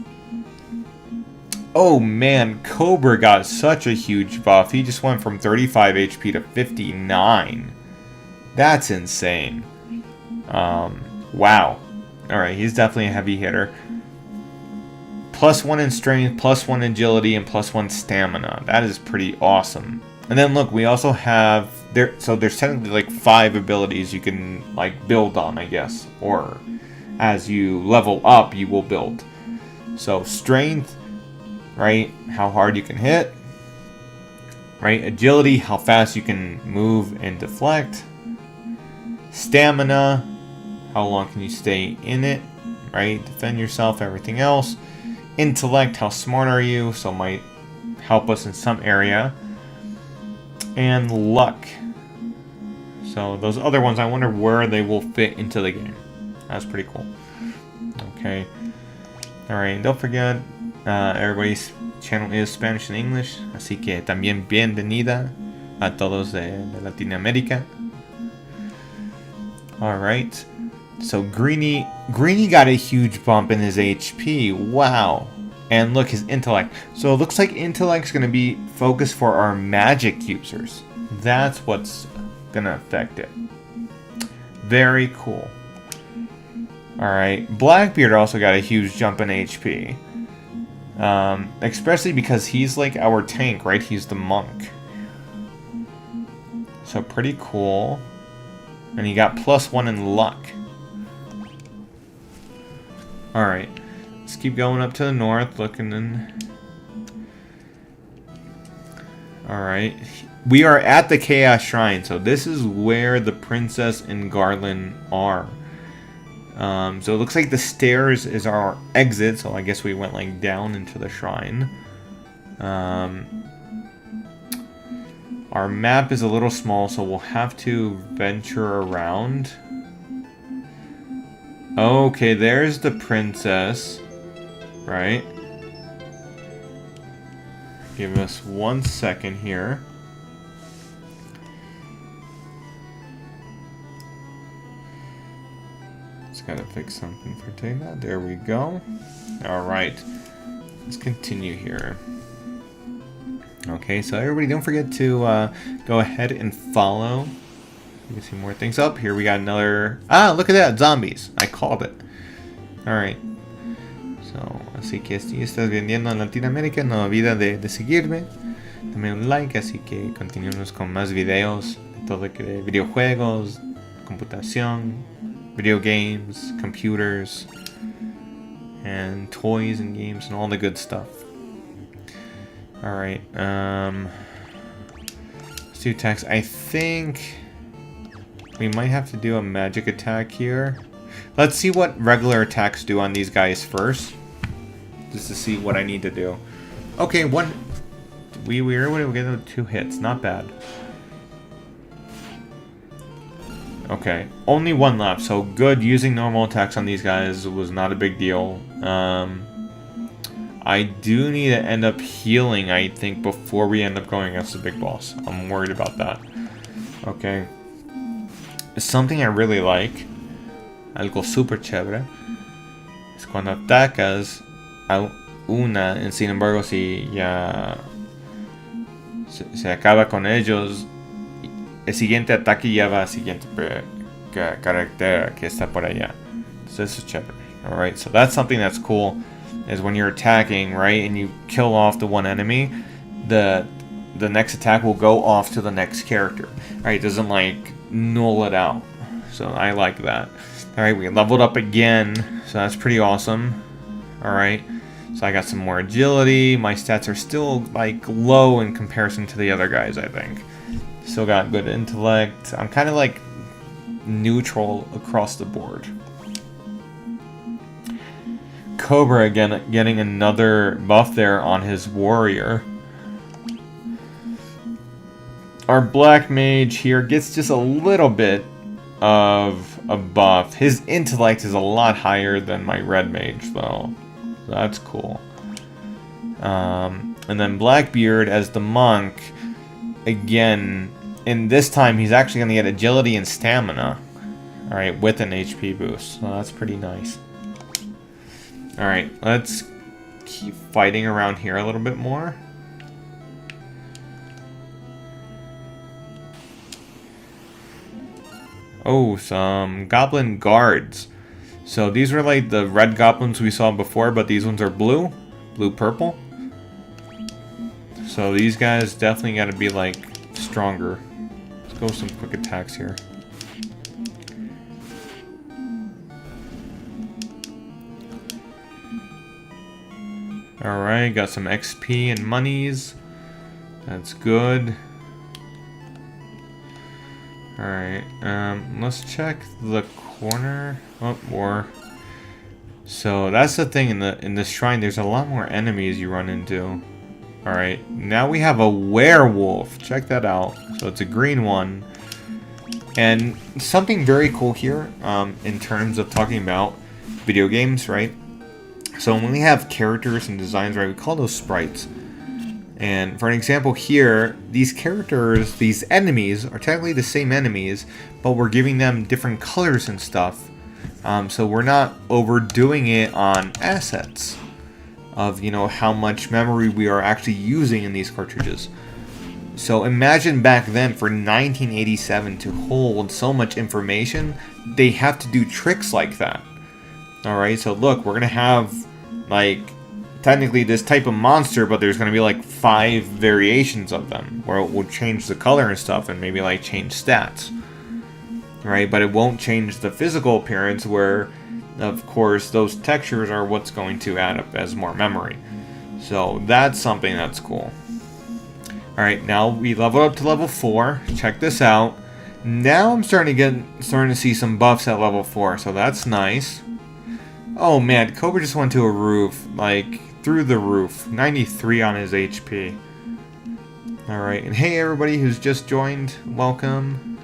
Oh man, Cobra got such a huge buff. He just went from 35 HP to 59. That's insane. Wow. Alright, he's definitely a heavy hitter. +1 in strength, +1 agility, and +1 stamina. That is pretty awesome. And then look, we also have so there's technically like 5 abilities you can like build on, I guess. Or as you level up, you will build. So strength, right? How hard you can hit. Right? Agility, how fast you can move and deflect. Stamina, how long can you stay in it? Right? Defend yourself, everything else. Intellect, how smart are you? So might help us in some area. And luck. So those other ones, I wonder where they will fit into the game. That's pretty cool. Okay. Alright, don't forget, everybody's channel is Spanish and English. Así que también bienvenida a todos de Latinoamérica. Alright. So Greeny got a huge bump in his HP. Wow. And look, his intellect. So it looks like intellect's going to be focused for our magic users. That's what's going to affect it. Very cool. Alright. Blackbeard also got a huge jump in HP. Especially because he's like our tank, right? He's the monk. So pretty cool. And he got +1 in luck. Alright, let's keep going up to the north, looking in. Alright, we are at the Chaos Shrine, so this is where the princess and Garland are. So it looks like the stairs is our exit, so I guess we went like down into the shrine. Our map is a little small, so we'll have to venture around. Okay, there's the princess, right? Give us 1 second here. Just gotta fix something for Dana. There we go. Alright, let's continue here. Okay, so everybody don't forget to go ahead and follow. You can see more things up. Here we got another... Ah, look at that! Zombies! I called it. Alright. So, así que si estás viendo en Latinoamérica, no olvida de seguirme. Dame un like, así que continuemos con más videos. De todo de videojuegos, computación, video games, computers, and toys and games and all the good stuff. Alright, let's do attacks. I think we might have to do a magic attack here. Let's see what regular attacks do on these guys first. Just to see what I need to do. Okay, we were able to get 2 hits. Not bad. Okay, only 1 left. So good. Using normal attacks on these guys was not a big deal. I do need to end up healing, I think, before we end up going against the big boss. I'm worried about that. Okay. Something I really like, algo super chévere, es cuando atacas a una, sin embargo, si ya se acaba con ellos, el siguiente ataque ya va al siguiente carácter que está por allá. So this is chévere. Alright, so that's something that's cool, is when you're attacking, right, and you kill off the one enemy, the next attack will go off to the next character. Alright, it doesn't like null it out. So I like that. Alright, we leveled up again, so that's pretty awesome. Alright, so I got some more agility. My stats are still like low in comparison to the other guys, I think. Still got good intellect. I'm kind of like neutral across the board. Cobra again getting another buff there on his warrior. Our black mage here gets just a little bit of a buff. His intellect is a lot higher than my red mage though. So that's cool. And then Blackbeard as the monk, again, and this time he's actually going to get agility and stamina. Alright, with an HP boost. So that's pretty nice. Alright, let's keep fighting around here a little bit more. Oh, some goblin guards. So these were like the red goblins we saw before, but these ones are blue. Blue-purple. So these guys definitely got to be like stronger. Let's go with some quick attacks here. Alright, got some XP and monies. That's good. Alright, let's check the corner. Oh, more. So that's the thing, in the shrine, there's a lot more enemies you run into. Alright, now we have a werewolf. Check that out. So it's a green one. And something very cool here, in terms of talking about video games, right? So when we have characters and designs, right, we call those sprites. And for an example here, these characters, these enemies, are technically the same enemies, but we're giving them different colors and stuff. So we're not overdoing it on assets of, you know, how much memory we are actually using in these cartridges. So imagine back then for 1987 to hold so much information, they have to do tricks like that. Alright, so look, we're going to have, like, technically this type of monster, but there's going to be like 5 variations of them, where it will change the color and stuff, and maybe like change stats. Right, but it won't change the physical appearance, where, of course, those textures are what's going to add up as more memory. So that's something that's cool. Alright, now we level up to level 4. Check this out. Now I'm starting to see some buffs at level 4, so that's nice. Oh man, Cobra just went to a roof, like, through the roof. 93 on his HP. Alright, and hey everybody who's just joined, welcome.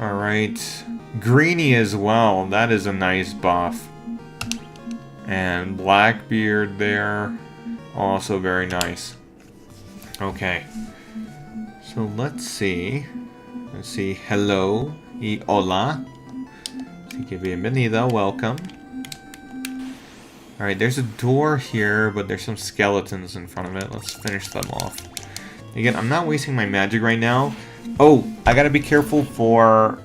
Alright, Greeny as well, that is a nice buff. And Blackbeard there, also very nice. Okay, so let's see. Hello y hola. Así que bienvenida, welcome. Alright, there's a door here, but there's some skeletons in front of it. Let's finish them off. Again, I'm not wasting my magic right now. Oh, I gotta be careful for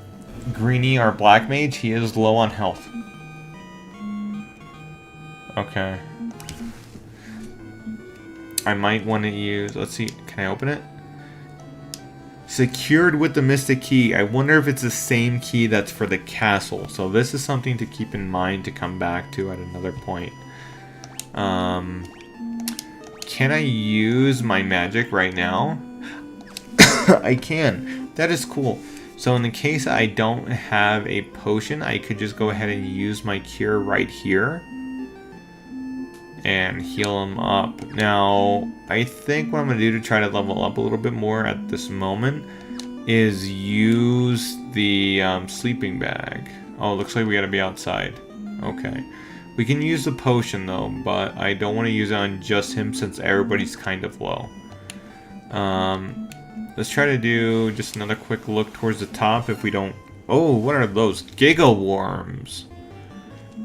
Greeny, our black mage. He is low on health. Okay. I might want to use... Let's see. Can I open it? Secured with the Mystic Key. I wonder if it's the same key that's for the castle. So this is something to keep in mind to come back to at another point. Can I use my magic right now? I can. That is cool. So in the case I don't have a potion, I could just go ahead and use my cure right here. And heal him up. Now, I think what I'm going to do to try to level up a little bit more at this moment is use the sleeping bag. Oh, looks like we got to be outside. Okay. We can use the potion though, but I don't want to use it on just him since everybody's kind of low. Let's try to do just another quick look towards the top if we don't... Oh, what are those? Giga Worms.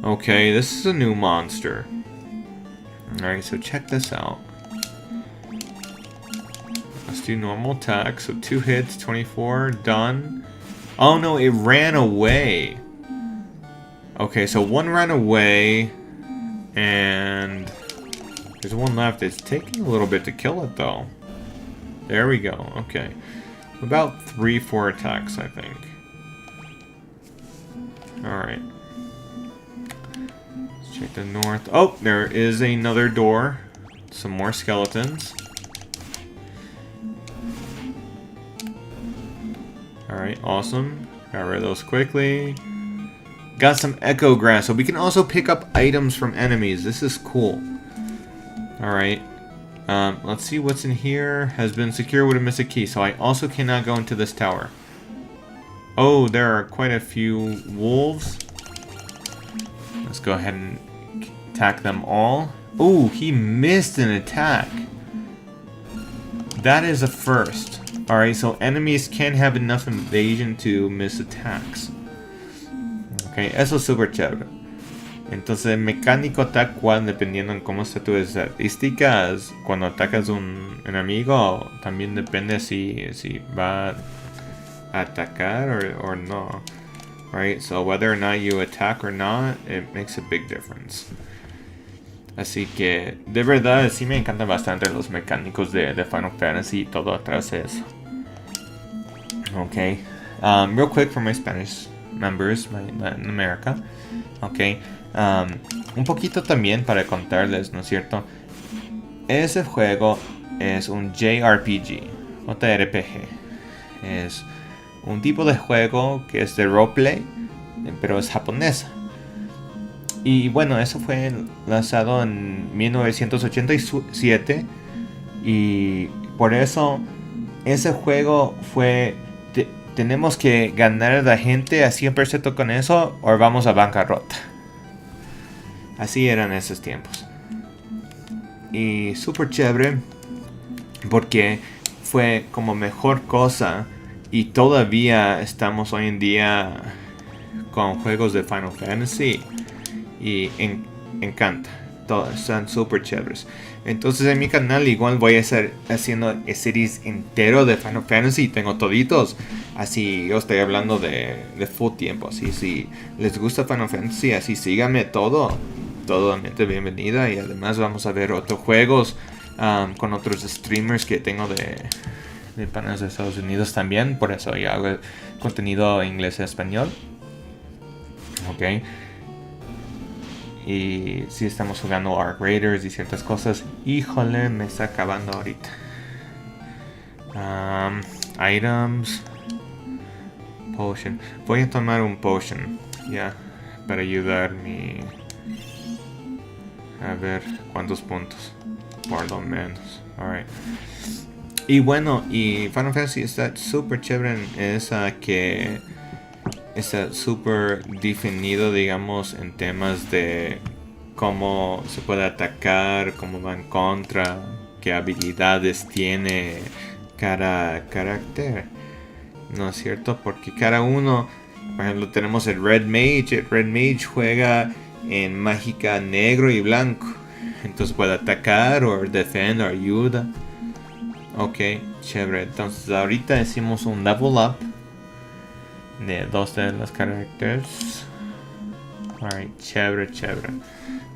Okay, this is a new monster. Alright, so check this out. Let's do normal attack. So 2 hits, 24, done. Oh no, it ran away. Okay, so 1 ran away. And there's 1 left. It's taking a little bit to kill it though. There we go, okay. About 3-4 attacks, I think. Alright. Let's check the north. Oh, there is another door. Some more skeletons. Alright, awesome. Got rid of those quickly. Got some echo grass, so we can also pick up items from enemies. This is cool. Alright. Let's see what's in here. Has been secured with a mystic key, so I also cannot go into this tower. Oh, there are quite a few wolves. Let's go ahead and attack them all. Oh, he missed an attack. That is a first. Alright, so enemies can't have enough evasion to miss attacks. Ok, eso es súper chévere. Entonces, mecánico tal cual, dependiendo en cómo están tus estadísticas, cuando atacas un enemigo, también depende si va a atacar or no. Right? So, whether or not you attack or not, it makes a big difference. Así que, de verdad, sí me encantan bastante los mecánicos de Final Fantasy y todo atrás de eso. Ok. Real quick for my Spanish members, my Latin America. Ok. Un poquito también para contarles, ¿no es cierto? Ese juego es un JRPG. Es un tipo de juego que es de roleplay, pero es japonesa. Y bueno, eso fue lanzado en 1987 y por eso ese juego fue... tenemos que ganar a la gente a 100% con eso o vamos a bancarrota. Así eran esos tiempos. Y súper chévere porque fue como mejor cosa y todavía estamos hoy en día con juegos de Final Fantasy. Y encanta. Todos están súper chéveres. Entonces en mi canal igual voy a estar haciendo series entero de Final Fantasy. Tengo toditos. Así yo estoy hablando de full tiempo. Así si les gusta Final Fantasy, así síganme todo. Totalmente bienvenida. Y además vamos a ver otros juegos con otros streamers que tengo de panas de Estados Unidos también. Por eso yo hago contenido en inglés y español. Ok. Y si estamos jugando Arc Raiders y ciertas cosas. Híjole, me está acabando ahorita. Items. Potion. Voy a tomar un potion. Ya. Para ayudarme. A ver cuántos puntos. Por lo menos. Alright. Y bueno, y Final Fantasy está súper chévere en esa que... está súper definido, digamos, en temas de cómo se puede atacar, cómo va en contra, qué habilidades tiene cada carácter. ¿No es cierto? Porque cada uno, por ejemplo, tenemos el Red Mage. El Red Mage juega en mágica negro y blanco. Entonces puede atacar o defend o ayuda. Ok, chévere. Entonces ahorita hicimos un level up de 2 de los caracteres. Alright, chévere.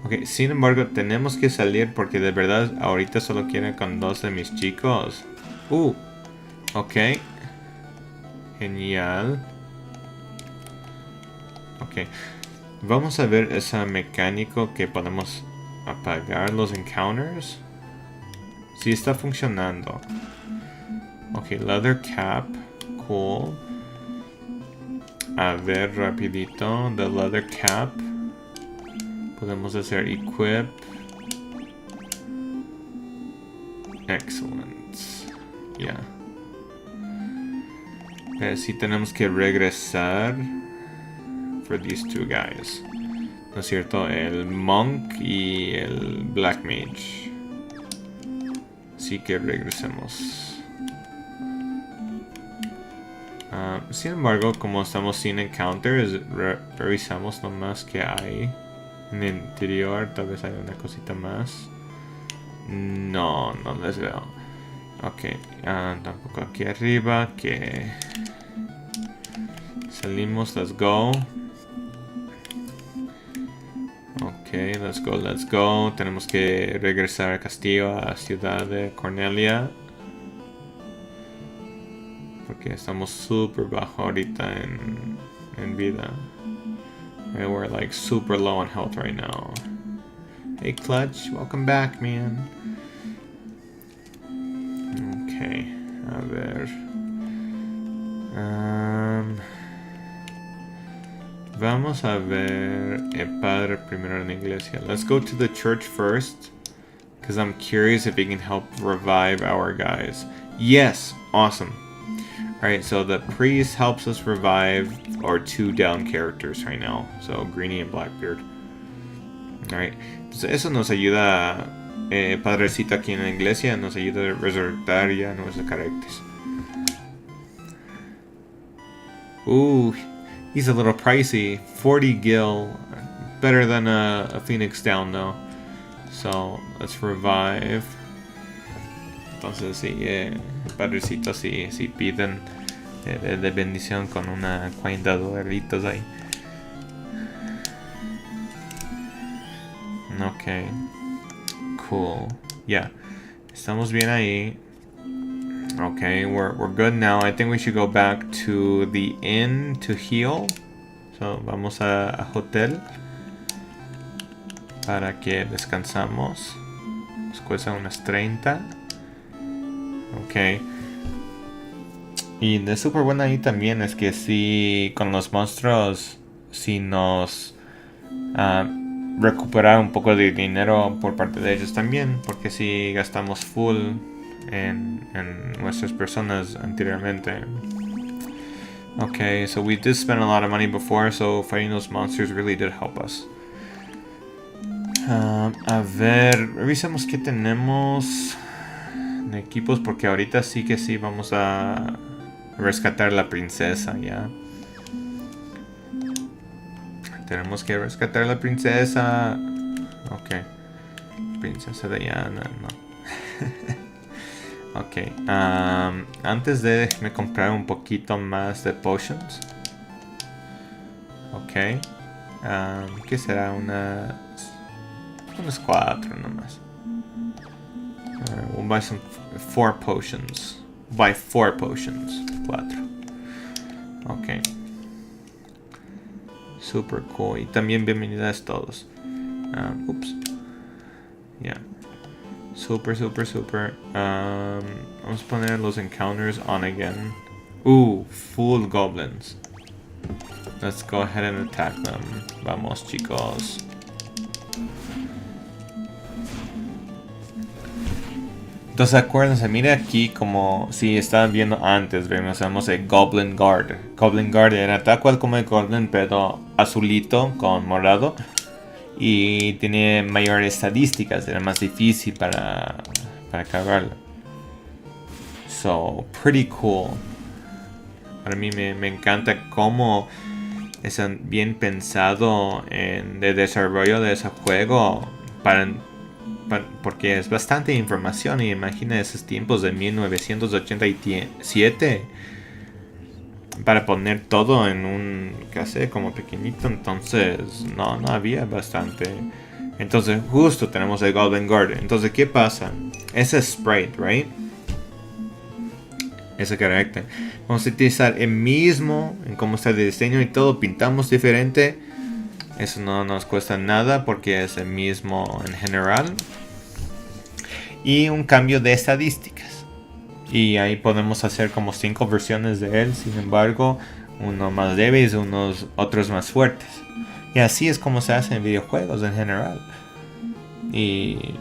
Ok, sin embargo, tenemos que salir porque de verdad ahorita solo quiero con 2 de mis chicos. Ok. Genial. Ok. Vamos a ver esa mecánico que podemos apagar los encounters. Sí está funcionando. Ok, leather cap. Cool. A ver, rapidito, the leather cap. Podemos hacer equip. Excellent. Ya. Sí tenemos que regresar for these two guys. ¿No es cierto? El monk y el black mage. Así que regresemos. Sin embargo, como estamos sin encounters, revisamos nomás que hay. En el interior tal vez hay una cosita más. No les veo. Ok, tampoco aquí arriba. Que salimos, let's go. Ok, let's go. Tenemos que regresar al castillo, a la ciudad de Cornelia. Porque estamos súper bajo ahorita en vida. We're like super low on health right now. Hey Clutch, welcome back, man. Okay, a ver. Vamos a ver el padre primero en la iglesia. Let's go to the church first, because I'm curious if he can help revive our guys. Yes, awesome. Alright, so the priest helps us revive our 2 down characters right now. So, Greenie and Blackbeard. Alright, entonces eso nos ayuda, Padrecito aquí en la iglesia, nos ayuda a resurrectar ya nuestros caracteres. Ooh, he's a little pricey. 40 gil, better than a Phoenix down though. So, let's revive. Entonces sí, Padrecito sí piden de bendición con una $40 ahí. Ok, cool. Yeah, estamos bien ahí. Okay, we're good now. I think we should go back to the inn to heal. So vamos a hotel para que descansamos. Nos cuesta unas 30. Ok. Y de súper buena ahí también es que si con los monstruos, si nos recuperar un poco de dinero por parte de ellos también, porque si gastamos full en nuestras personas anteriormente. Okay, so we did spend a lot of money before, so fighting those monsters really did help us. A ver, revisemos qué tenemos de equipos, porque ahorita sí que sí vamos a rescatar la princesa, ya. Tenemos que rescatar a la princesa. Ok. Princesa Diana, no. Ok. Antes de déjame comprar un poquito más de potions. Ok. ¿Qué será? Unas 4 nomás. We'll buy some 4 potions. Buy 4 potions. 4. Ok. Super cool. Y también bienvenidas todos. Oops. Yeah. Super. Vamos a poner los encounters on again. Full goblins. Let's go ahead and attack them. Vamos, chicos. Entonces acuérdense, mire aquí como si estaban viendo antes, vemos el Goblin Guard. Goblin Guard era tal cual como el Goblin, pero azulito con morado. Y tiene mayores estadísticas, era más difícil para acabarlo. So, pretty cool. Para mí me encanta cómo es bien pensado en el desarrollo de ese juego porque es bastante información y imagina esos tiempos de 1987 para poner todo en un cassette como pequeñito, entonces no había bastante. Entonces justo tenemos el Golden Guard. Entonces ¿qué pasa? Ese sprite, right? Ese carácter vamos a utilizar el mismo en cómo está el diseño y todo, pintamos diferente. Eso no nos cuesta nada porque es el mismo en general. Y un cambio de estadísticas. Y ahí podemos hacer como 5 versiones de él. Sin embargo, uno más débil y otros más fuertes. Y así es como se hace en videojuegos en general. Y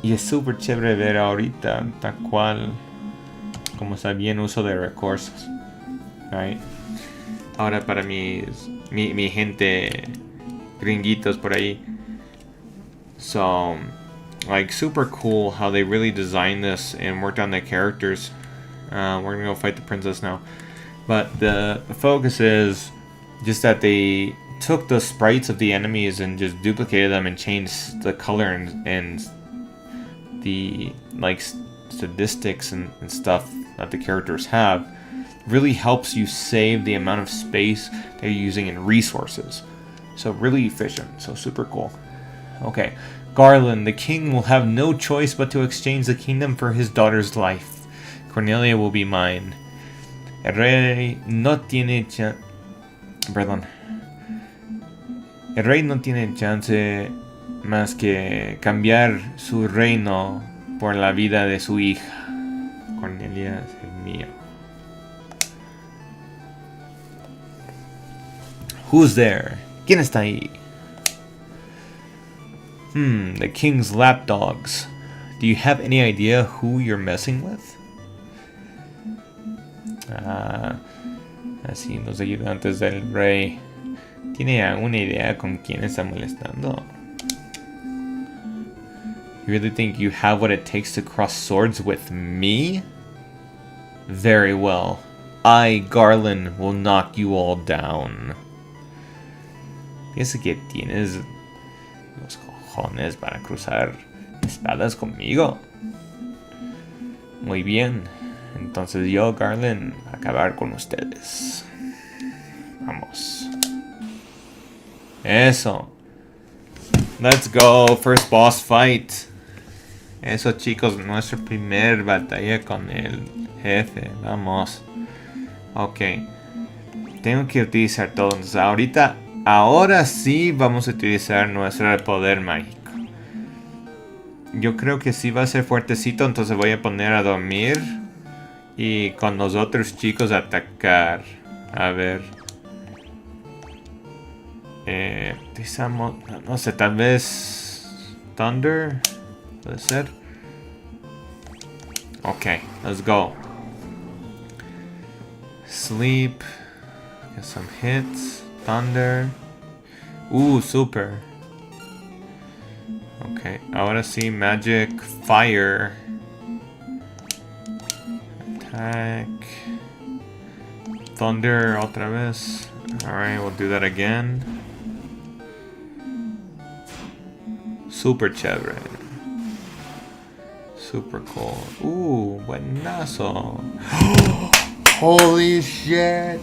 es súper chévere ver ahorita tal cual como está bien uso de recursos. Right? Ahora para mi gente gringuitos por ahí. So, like, super cool how they really designed this and worked on the characters. We're gonna go fight the princess now. But the focus is just that they took the sprites of the enemies and just duplicated them and changed the color and the like statistics and stuff that the characters have, really helps you save the amount of space they're using in resources. So really efficient. So super cool. Okay. Garland, the king will have no choice but to exchange the kingdom for his daughter's life. Cornelia will be mine. El rey no tiene Perdón. El rey no tiene chance más que cambiar su reino por la vida de su hija. Cornelia es el mío. Who's there? ¿Quién está ahí? The king's lapdogs. Do you have any idea who you're messing with? Así, los ayudantes del rey. ¿Tiene alguna idea con quién está molestando? You really think you have what it takes to cross swords with me? Very well. I, Garland, will knock you all down. Piensa que tienes los cojones para cruzar espadas conmigo. Muy bien. Entonces yo, Garland, a acabar con ustedes. Vamos. Eso. Let's go. First boss fight. Eso, chicos, nuestra primer batalla con el jefe. Vamos. Ok. Tengo que utilizar todo. Entonces, ahora sí vamos a utilizar nuestro poder mágico. Yo creo que sí va a ser fuertecito, entonces voy a poner a dormir. Y con los otros chicos atacar. A ver. Utilizamos, no sé, tal vez Thunder. Puede ser. Ok, let's go. Sleep. Get some hits. Thunder. Super. Ok, ahora sí, Magic Fire. Attack. Thunder otra vez. Alright, we'll do that again. Super chévere. Super cool. Buenazo. Holy shit.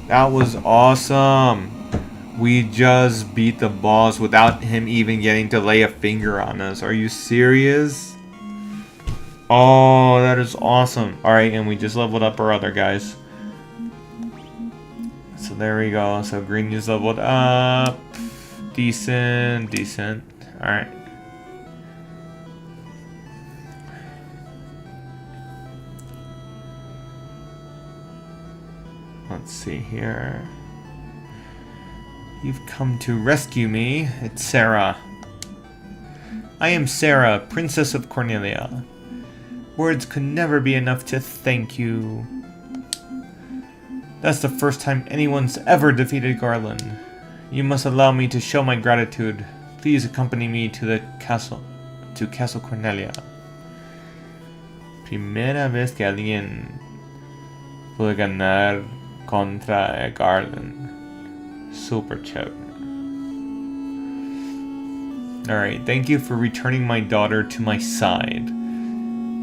That was awesome. We just beat the boss without him even getting to lay a finger on us. Are you serious? Oh, that is awesome. Alright, and we just leveled up our other guys. So there we go. So green just leveled up. Decent. Alright. Let's see here. You've come to rescue me. It's Sarah. I am Sarah, Princess of Cornelia. Words could never be enough to thank you. That's the first time anyone's ever defeated Garland. You must allow me to show my gratitude. Please accompany me to the castle, to Castle Cornelia. Primera vez que alguien puede ganar contra Garland. Super chévere. Alright, thank you for returning my daughter to my side.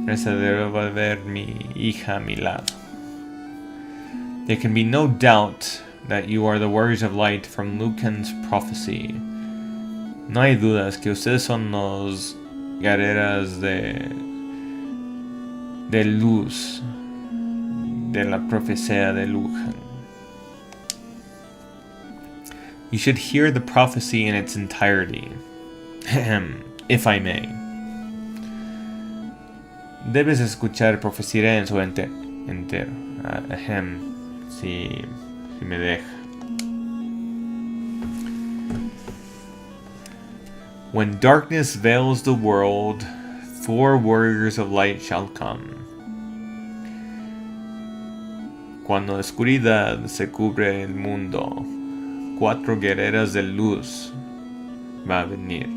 Gracias de devolver mi hija a mi lado. There can be no doubt that you are the warriors of light from Lucan's prophecy. No hay dudas que ustedes son los guerreras de luz de la profecía de Lucan. You should hear the prophecy in its entirety. If I may. Debes escuchar profecía en su entero. Si me deja. When darkness veils the world, 4 warriors of light shall come. Cuando la oscuridad se cubre el mundo, 4 guerreras de luz va a venir.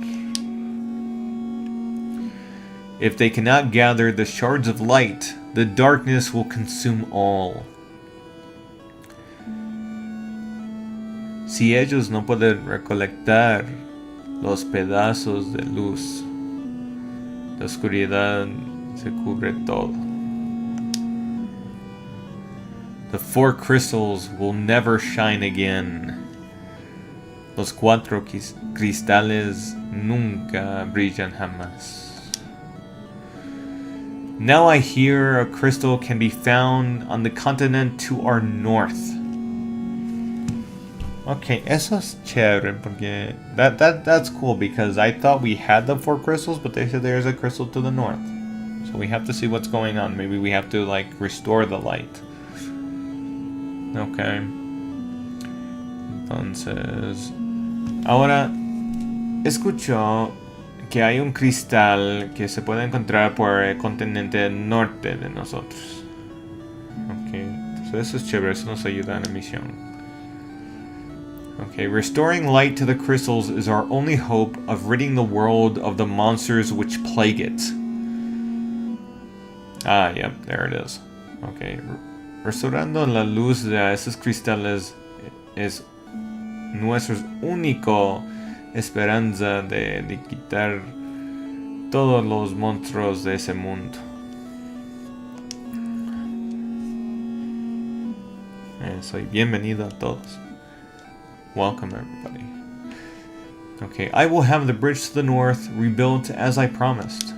If they cannot gather the shards of light, the darkness will consume all. Si ellos no pueden recolectar los pedazos de luz, la oscuridad se cubre todo. The four crystals will never shine again. Los cuatro cristales nunca brillan jamás. Now I hear a crystal can be found on the continent to our north. Okay, eso es chévere porque that's cool because I thought we had the four crystals, but they said there's a crystal to the north. So we have to see what's going on. Maybe we have to like restore the light. Okay. Entonces, ahora escucho que hay un cristal que se puede encontrar por el continente norte de nosotros. Ok, entonces eso es chévere, eso nos ayuda en la misión. Okay, restoring light to the crystals is our only hope of ridding the world of the monsters which plague it. Ah, yep, there it is. Okay, restaurando la luz de esos cristales es nuestra única esperanza de quitar todos los monstruos de ese mundo. Soy bienvenido a todos. Welcome everybody. Okay, I will have the bridge to the north rebuilt as I promised.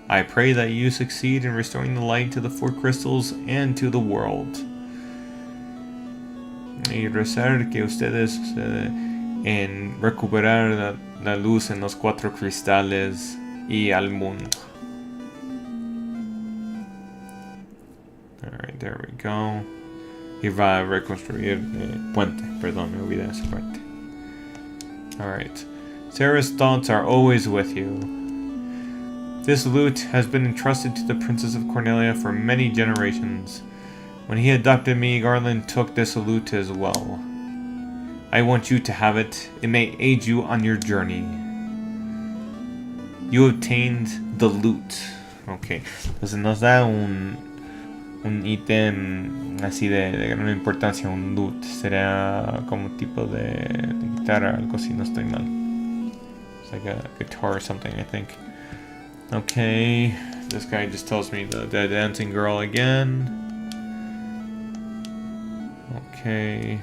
I pray that you succeed in restoring the light to the four crystals and to the world. Y rezar que ustedes en recuperar la luz en los cuatro cristales y al mundo. Alright, there we go. Y va a reconstruir puente. Perdón, me olvidé esa parte. Alright. Sarah's thoughts are always with you. This lute has been entrusted to the Princess of Cornelia for many generations. When he adopted me, Garland took this lute as well. I want you to have it. It may aid you on your journey. You obtained the lute. Ok. Entonces nos da un ítem así de gran importancia, un loot. Será como tipo de guitarra, algo así, no estoy mal. It's like a guitar or something, I think. Okay, this guy just tells me the dancing girl again. Okay,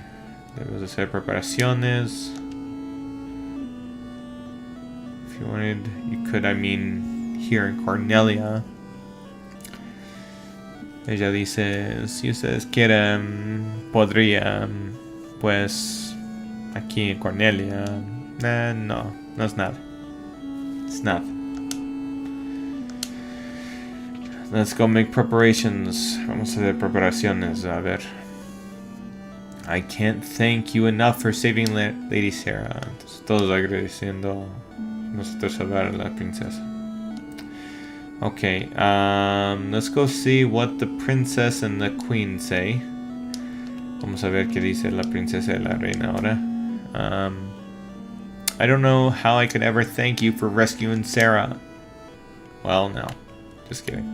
debes hacer preparaciones. If you wanted, you could, I mean, here in Cornelia. Ella dice, si ustedes quieren, podría, pues, aquí en Cornelia. No es nada. It's nothing. Let's go make preparations. Vamos a hacer preparaciones, a ver. I can't thank you enough for saving Lady Sarah. Entonces, todos agradeciendo nosotros salvar a la princesa. Okay, let's go see what the princess and the queen say. Vamos a ver qué dice la princesa y la reina ahora. I don't know how I could ever thank you for rescuing Sarah. Well, no. Just kidding.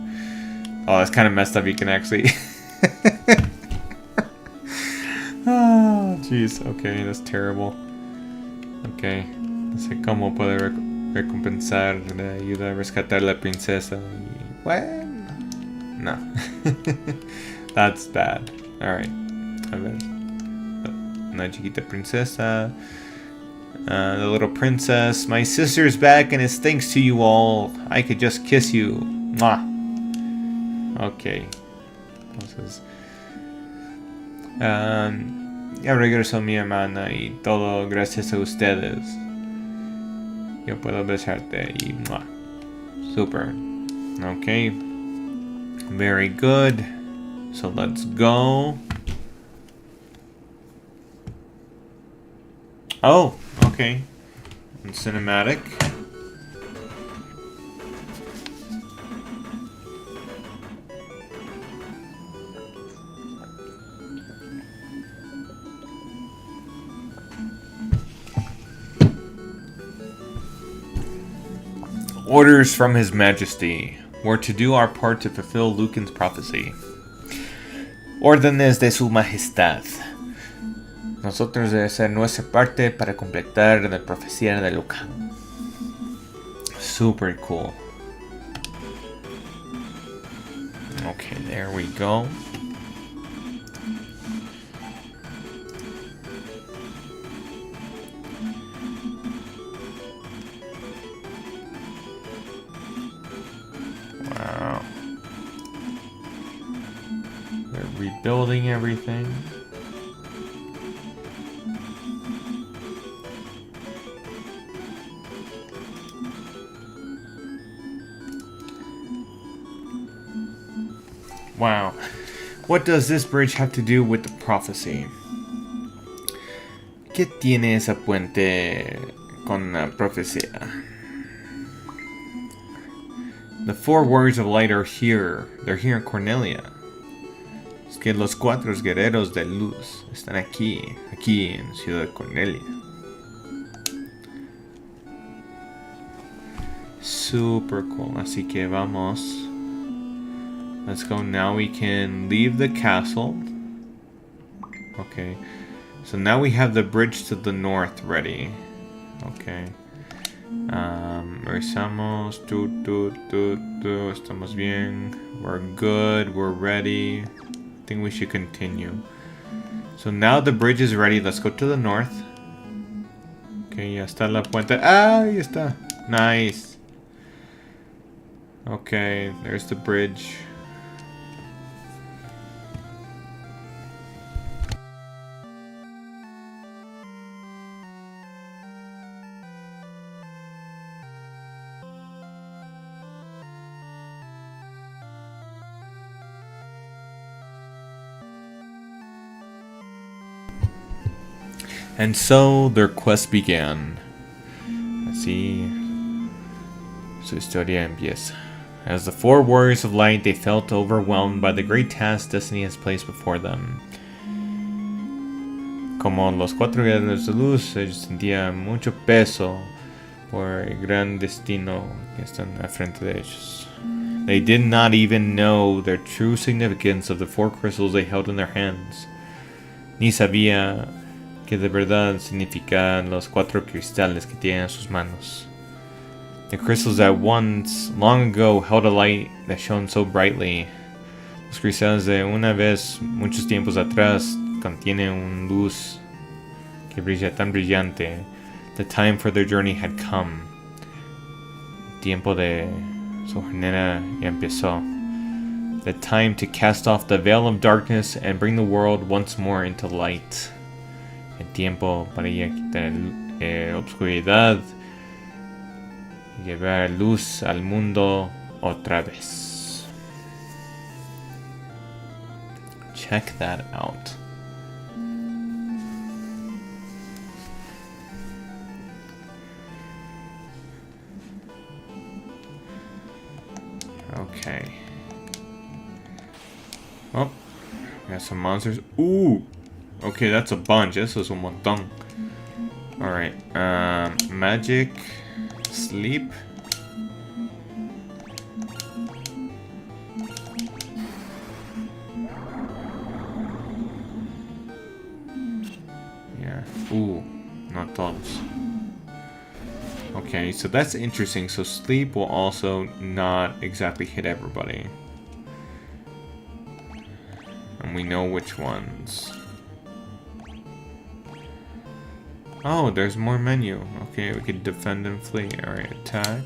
Oh, that's kind of messed up. You can actually... Oh, jeez. Okay, that's terrible. Okay. No sé cómo poder recompensar la ayuda a rescatar la princesa. Bueno. No. That's bad. Alright. A ver. Una chiquita princesa. The little princess. My sister's back and it's thanks to you all. I could just kiss you. Mwah. Okay. Entonces. Ya regresó mi hermana y todo gracias a ustedes. Yo puedo besarte y mwah. Super. Okay. Very good. So let's go. Oh, okay. And cinematic. Orders from His Majesty. We're to do our part to fulfill Lucan's prophecy. Órdenes de Su Majestad. nosotros debe ser nuestra parte para completar la profecía de Luca. Super cool. Okay, there we go. Wow. They're rebuilding everything. Wow. What does this bridge have to do with the prophecy? ¿Qué tiene esa puente con la profecía? The 4 warriors of light are here. They're here in Cornelia. Es que los 4 guerreros de luz están aquí en Ciudad de Cornelia. Super cool. Así que vamos. Let's go. Now we can leave the castle. Okay. So now we have the bridge to the north ready. Okay. Regresamos. Estamos bien. We're good. We're ready. I think we should continue. So now the bridge is ready. Let's go to the north. Okay, ya está la puente. Ah, ya está. Nice. Okay, there's the bridge. And so their quest began. Así su historia empieza. As the 4 warriors of light, they felt overwhelmed by the great task destiny has placed before them. Como los 4 guerreros de luz, ellos sentían mucho peso por el gran destino que están al frente de ellos. They did not even know the true significance of the 4 crystals they held in their hands. Ni sabía que de verdad significan los 4 cristales que tienen en sus manos. The crystals that once, long ago, held a light that shone so brightly. Los cristales de una vez, muchos tiempos atrás, contienen una luz que brilla tan brillante. The time for their journey had come. El tiempo de su jornada ya empezó. The time to cast off the veil of darkness and bring the world once more into light. El tiempo para ya quitar obscuridad y llevar luz al mundo otra vez. Check that out. Okay. Oh, we got some monsters. Ooh! Okay, that's a bunch. Eso es un montón. Alright. Magic. Sleep. Yeah. Ooh. Not todos. Okay, so that's interesting. So sleep will also not exactly hit everybody. And we know which ones. Oh, there's more menu. Okay, we can defend and flee. Alright, attack.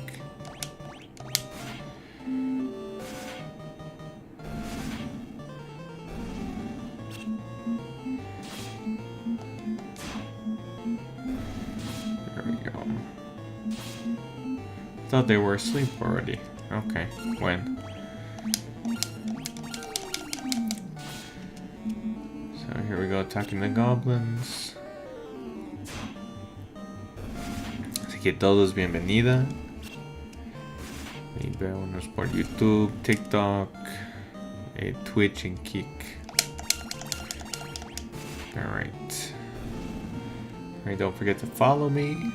There we go. Thought they were asleep already. Okay, when? So here we go, attacking the goblins. Que todos bienvenida. Y véanos por YouTube, TikTok, Twitch and Kick. Alright. Alright, don't forget to follow me.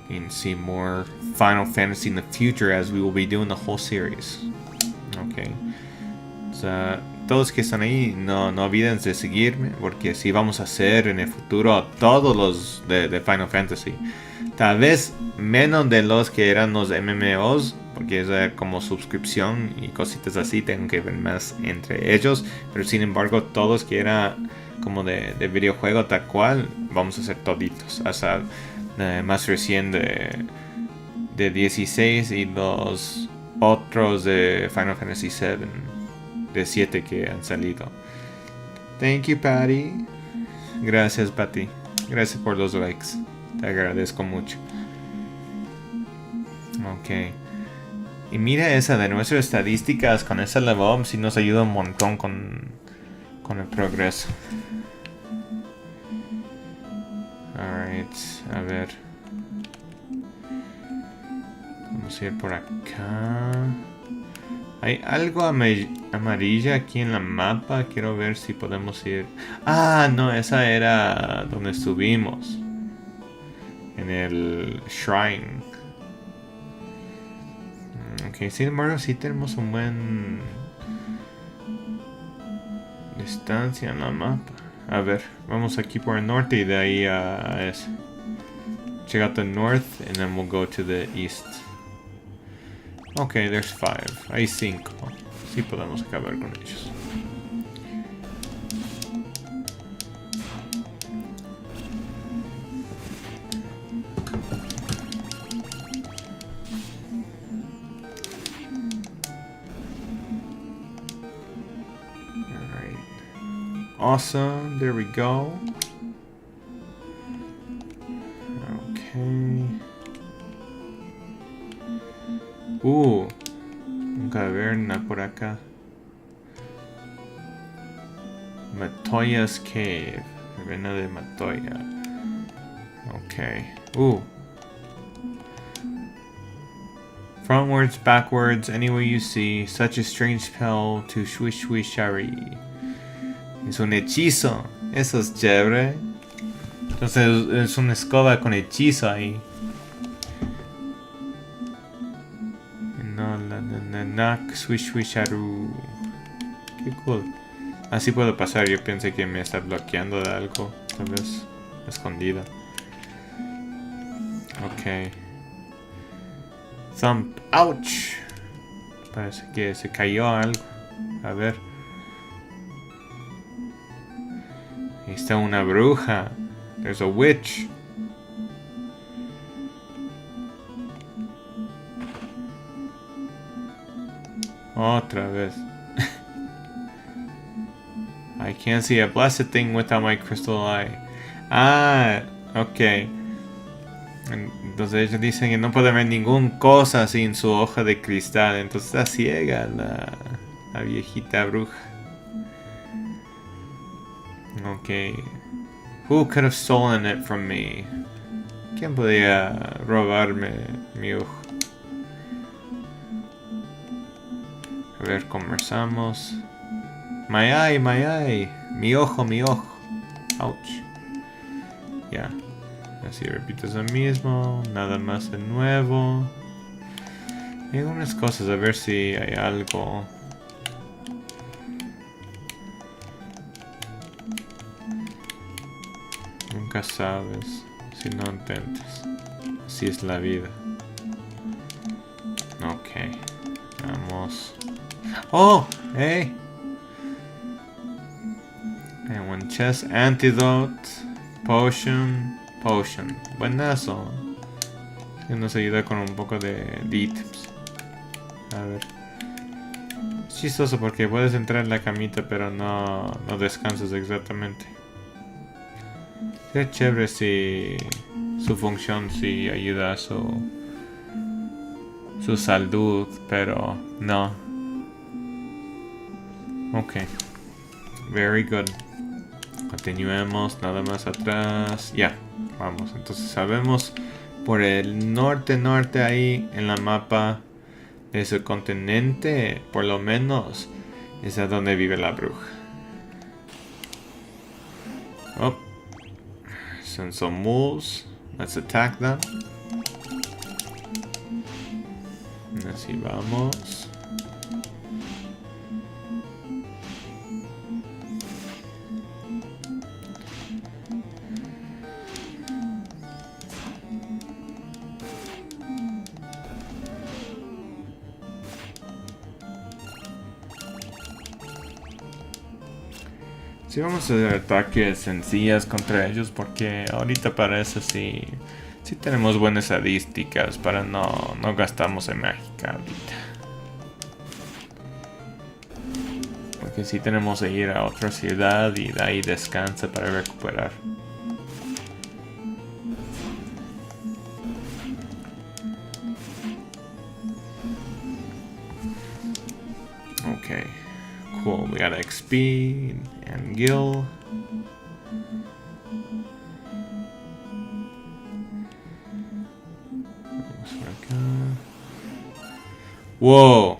You can see more Final Fantasy in the future as we will be doing the whole series. Okay. So todos que están ahí, no olviden de seguirme, porque sí vamos a hacer en el futuro todos los de Final Fantasy. Tal vez menos de los que eran los MMOs, porque es como suscripción y cositas así, tengo que ver más entre ellos. Pero sin embargo, todos que eran como de videojuego tal cual, vamos a hacer toditos. Hasta más reciente de 16 y los otros de Final Fantasy 7, de 7 que han salido. Thank you, Patty. Gracias, Patty. Gracias por los likes. Te agradezco mucho. Ok. Y mira esa de nuestras estadísticas. Con esa level up sí nos ayuda un montón con el progreso. Alright. A ver. Vamos a ir por acá. Hay algo amarilla aquí en la mapa. Quiero ver si podemos ir. Ah, no, esa era donde estuvimos. En el shrine. Ok, sin embargo, sí tenemos un buen distancia en la mapa. A ver, vamos aquí por el norte y de ahí a ese. Check out the north and then we'll go to the east. Okay, there's 5. Hay 5. Sí podemos acabar con ellos. Alright. Awesome, there we go. Okay. Un caverna por acá. Matoya's Cave. Caverna de Matoya. Okay. Frontwards, backwards, any way you see. Such a strange spell to Swish Swish Shari. Es un hechizo. Eso es chévere. Entonces es una escoba con hechizo ahí. Nak Swish Swisharu. Qué cool. Así puedo pasar. Yo pensé que me está bloqueando de algo. Tal vez escondido. Ok. Thump. Ouch. Parece que se cayó algo. A ver. Ahí está una bruja. There's a witch. Otra vez. I can't see a blessed thing without my crystal eye. Ah, ok. Entonces ellos dicen que no puede ver ninguna cosa sin su hoja de cristal. Entonces está ciega la viejita bruja. Ok. Who could have stolen it from me? ¿Quién podía robarme mi ojo? A ver, conversamos. My eye, my eye. Mi ojo, mi ojo. Ouch. Ya. Así repito eso mismo. Nada más de nuevo. Hay algunas cosas, a ver si hay algo. Nunca sabes si no intentes. Así es la vida. Ok. Vamos. Oh, hey. And one chest, antidote, potion. Buenazo. Y nos ayuda con un poco de ítems. A ver. Es chistoso porque puedes entrar en la camita, pero no descansas exactamente. Sería chévere si su función sí ayuda a su salud, pero no. Ok. Very good. Continuemos, nada más atrás. Ya, vamos. Entonces sabemos por el norte ahí en la mapa de ese continente, por lo menos, es a donde vive la bruja. Oh. Send some wolves. Let's attack them. Así vamos. Sí, vamos a hacer ataques sencillas contra ellos porque ahorita parece sí tenemos buenas estadísticas para no gastamos en mágica ahorita. Porque sí tenemos que ir a otra ciudad y de ahí descansa para recuperar. Okay, cool. We got XP and Gil. Whoa.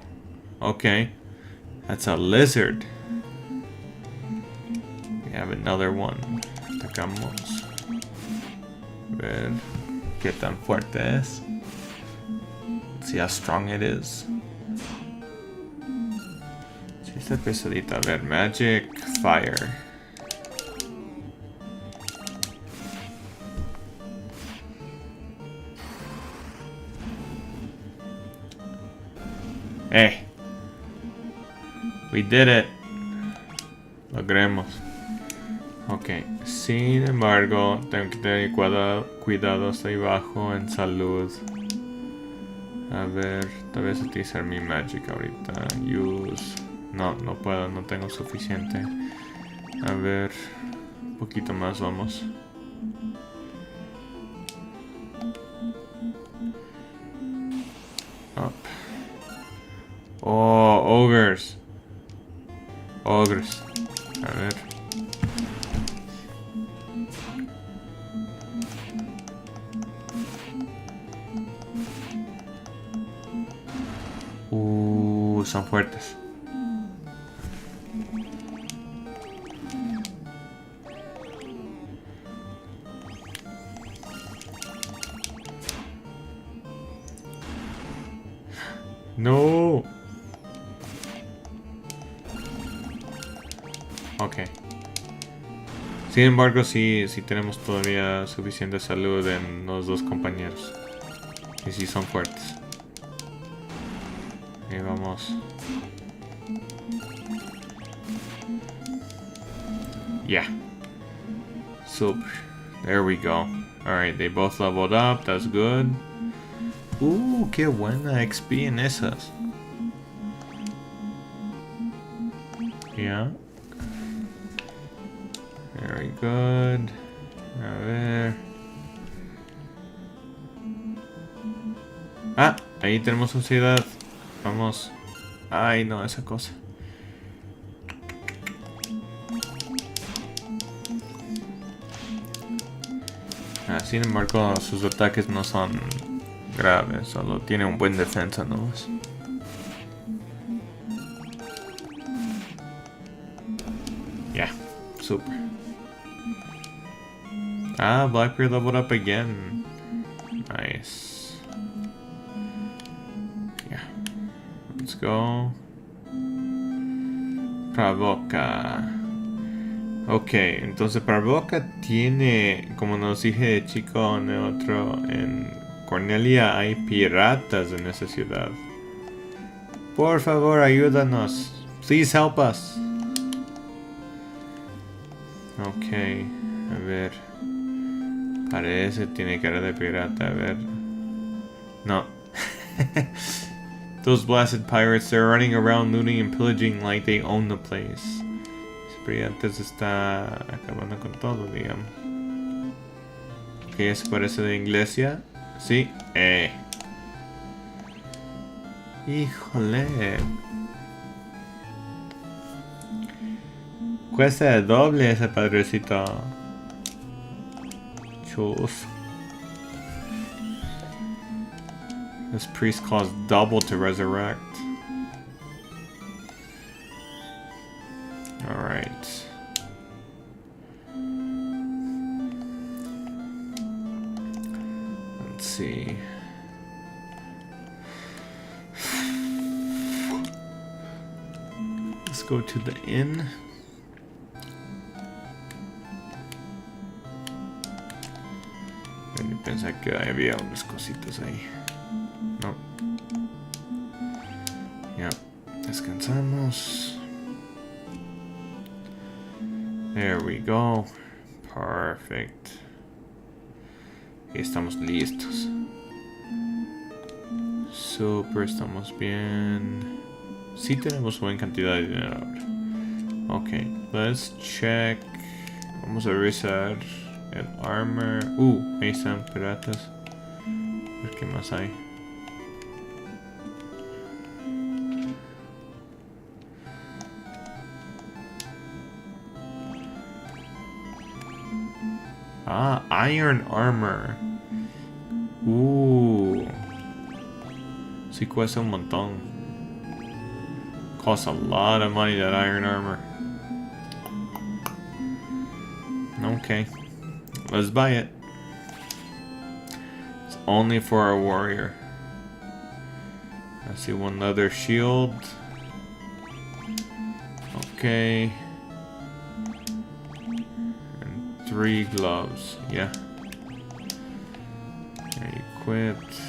Okay. That's a lizard. We have another one. Atacamos. A ver qué tan fuerte es. See how strong it is. Sí, está pesadita. A ver, Magic Fire. We did it. Logremos. Ok. Sin embargo, tengo que tener cuidado hasta ahí abajo en salud. A ver, tal vez utilizar mi magic ahorita. Use. No puedo, no tengo suficiente. A ver, un poquito más vamos. Up. Oh, ogres. Ogres. A ver. Son fuertes. No. Ok. Sin embargo, sí tenemos todavía suficiente salud en los dos compañeros. Y sí son fuertes. Ahí vamos. Yeah. Super. There we go. Alright, they both leveled up. That's good. Qué buena XP en esas. Yeah. Very good. A ver. Ahí tenemos una ciudad. Vamos. Ay, no, esa cosa. Sin embargo, sus ataques no son graves, solo tiene un buen defensa nomás. Yeah, super. Blackbeard leveled up again. Nice. Yeah. Let's go. Provoca. Ok, entonces Provoca tiene, como nos dije de chico neutro, en Cornelia hay piratas en esa ciudad. Por favor, ayúdanos. Please help us. Ok, a ver. Parece, tiene cara de pirata, a ver. No. Those blasted pirates, they're running around looting and pillaging like they own the place. Antes está acabando con todo, digamos. ¿Qué es? Parece de iglesia. Sí. Híjole. Cuesta el doble ese padrecito. Chus. This priest costs double to resurrect. Alright. Let's see. Let's go to the inn. Pensé que había unas cositas ahí. No. Ya. Descansamos. There we go. Perfect. Estamos listos. Super, estamos bien. Sí tenemos buena cantidad de dinero ahora. Ok, let's check. Vamos a revisar el armor. Ahí están piratas. A ver qué más hay. Iron armor. Sí cuesta un montón. Costs a lot of money, that iron armor. Okay. Let's buy it. It's only for our warrior. I see one leather shield. Okay. And 3 gloves. Yeah. Equipped.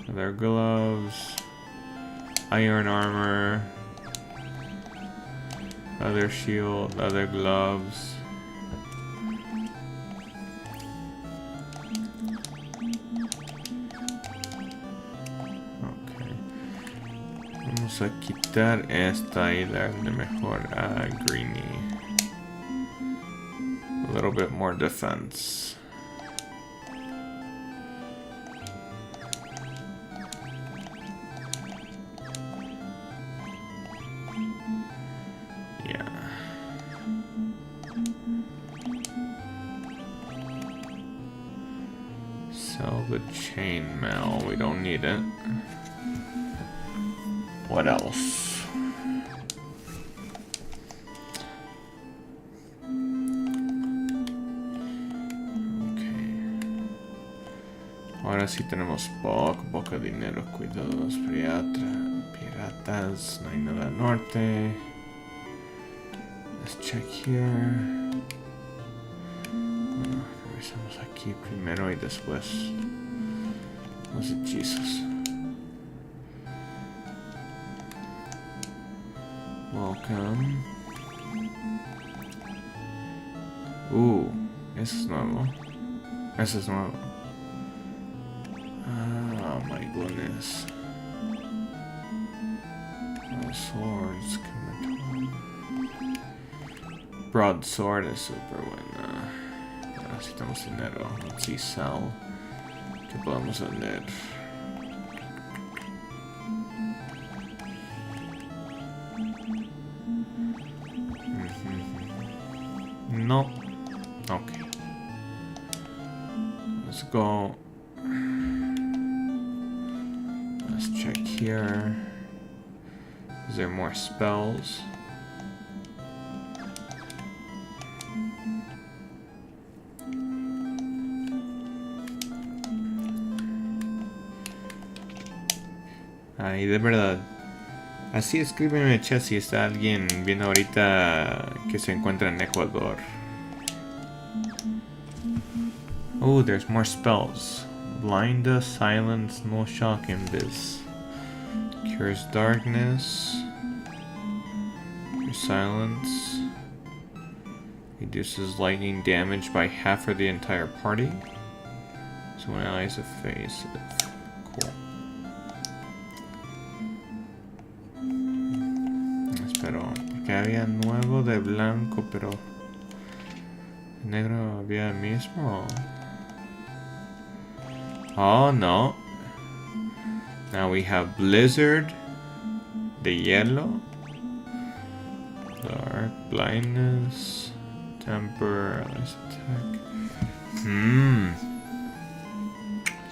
Leather gloves. Iron armor. Leather shield. Leather gloves. Vamos a quitar esta y darle mejor a Greenie. A little bit more defense. Yeah. Sell the chainmail. We don't need it. What else? Okay. Ahora sí tenemos poco dinero. Cuidados, piratas. No hay nada al norte. Let's check here. Bueno, revisamos aquí primero y después los hechizos. Welcome. Eso es nuevo. Eso es nuevo. Oh my goodness. Swords. Broadsword es super buena. Necesitamos dinero. Let's see, sell. ¿Qué podemos vender? No. Okay. Let's go. Let's check here. Is there more spells? Ay, de verdad. Así escríbeme en el chat si está alguien viendo ahorita que se encuentra en Ecuador. Oh, there's more spells. Blind us, silence, no shock, invis. Cures darkness. Cures silence. Reduces lightning damage by half for the entire party. So when allies are faced. Cool. Espero, porque había nuevo de blanco, pero negro había el mismo. Oh no. Now we have Blizzard, the yellow, dark, blindness, temper, ice attack.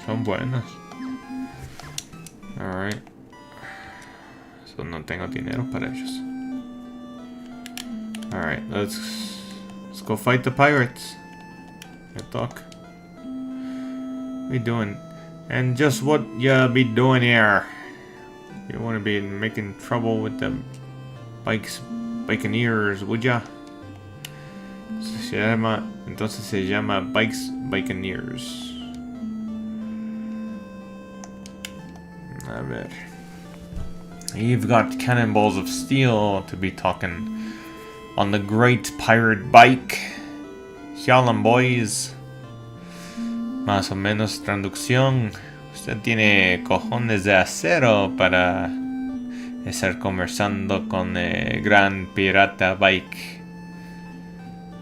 Son buenas. Alright. So no tengo dinero para ellos. Alright, let's go fight the pirates. Good talk. What are you doing? And just what you be doing here? You want to be making trouble with the Buccaneers, would ya? Entonces se llama Buccaneers. A ver. You've got cannonballs of steel to be talking on the great pirate bike. Xiaolan boys. Más o menos traducción. Usted tiene cojones de acero para estar conversando con el gran pirata bike.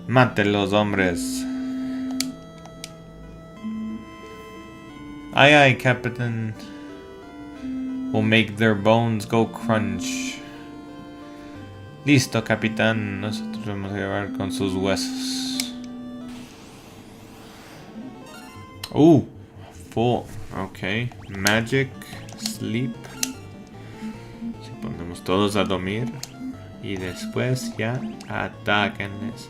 Mate los hombres. Aye aye, Captain. Will make their bones go crunch. Listo, capitán. Nosotros vamos a llevar con sus huesos. Full. Ok. Magic. Sleep. Si ponemos todos a dormir. Y después ya atáquenles.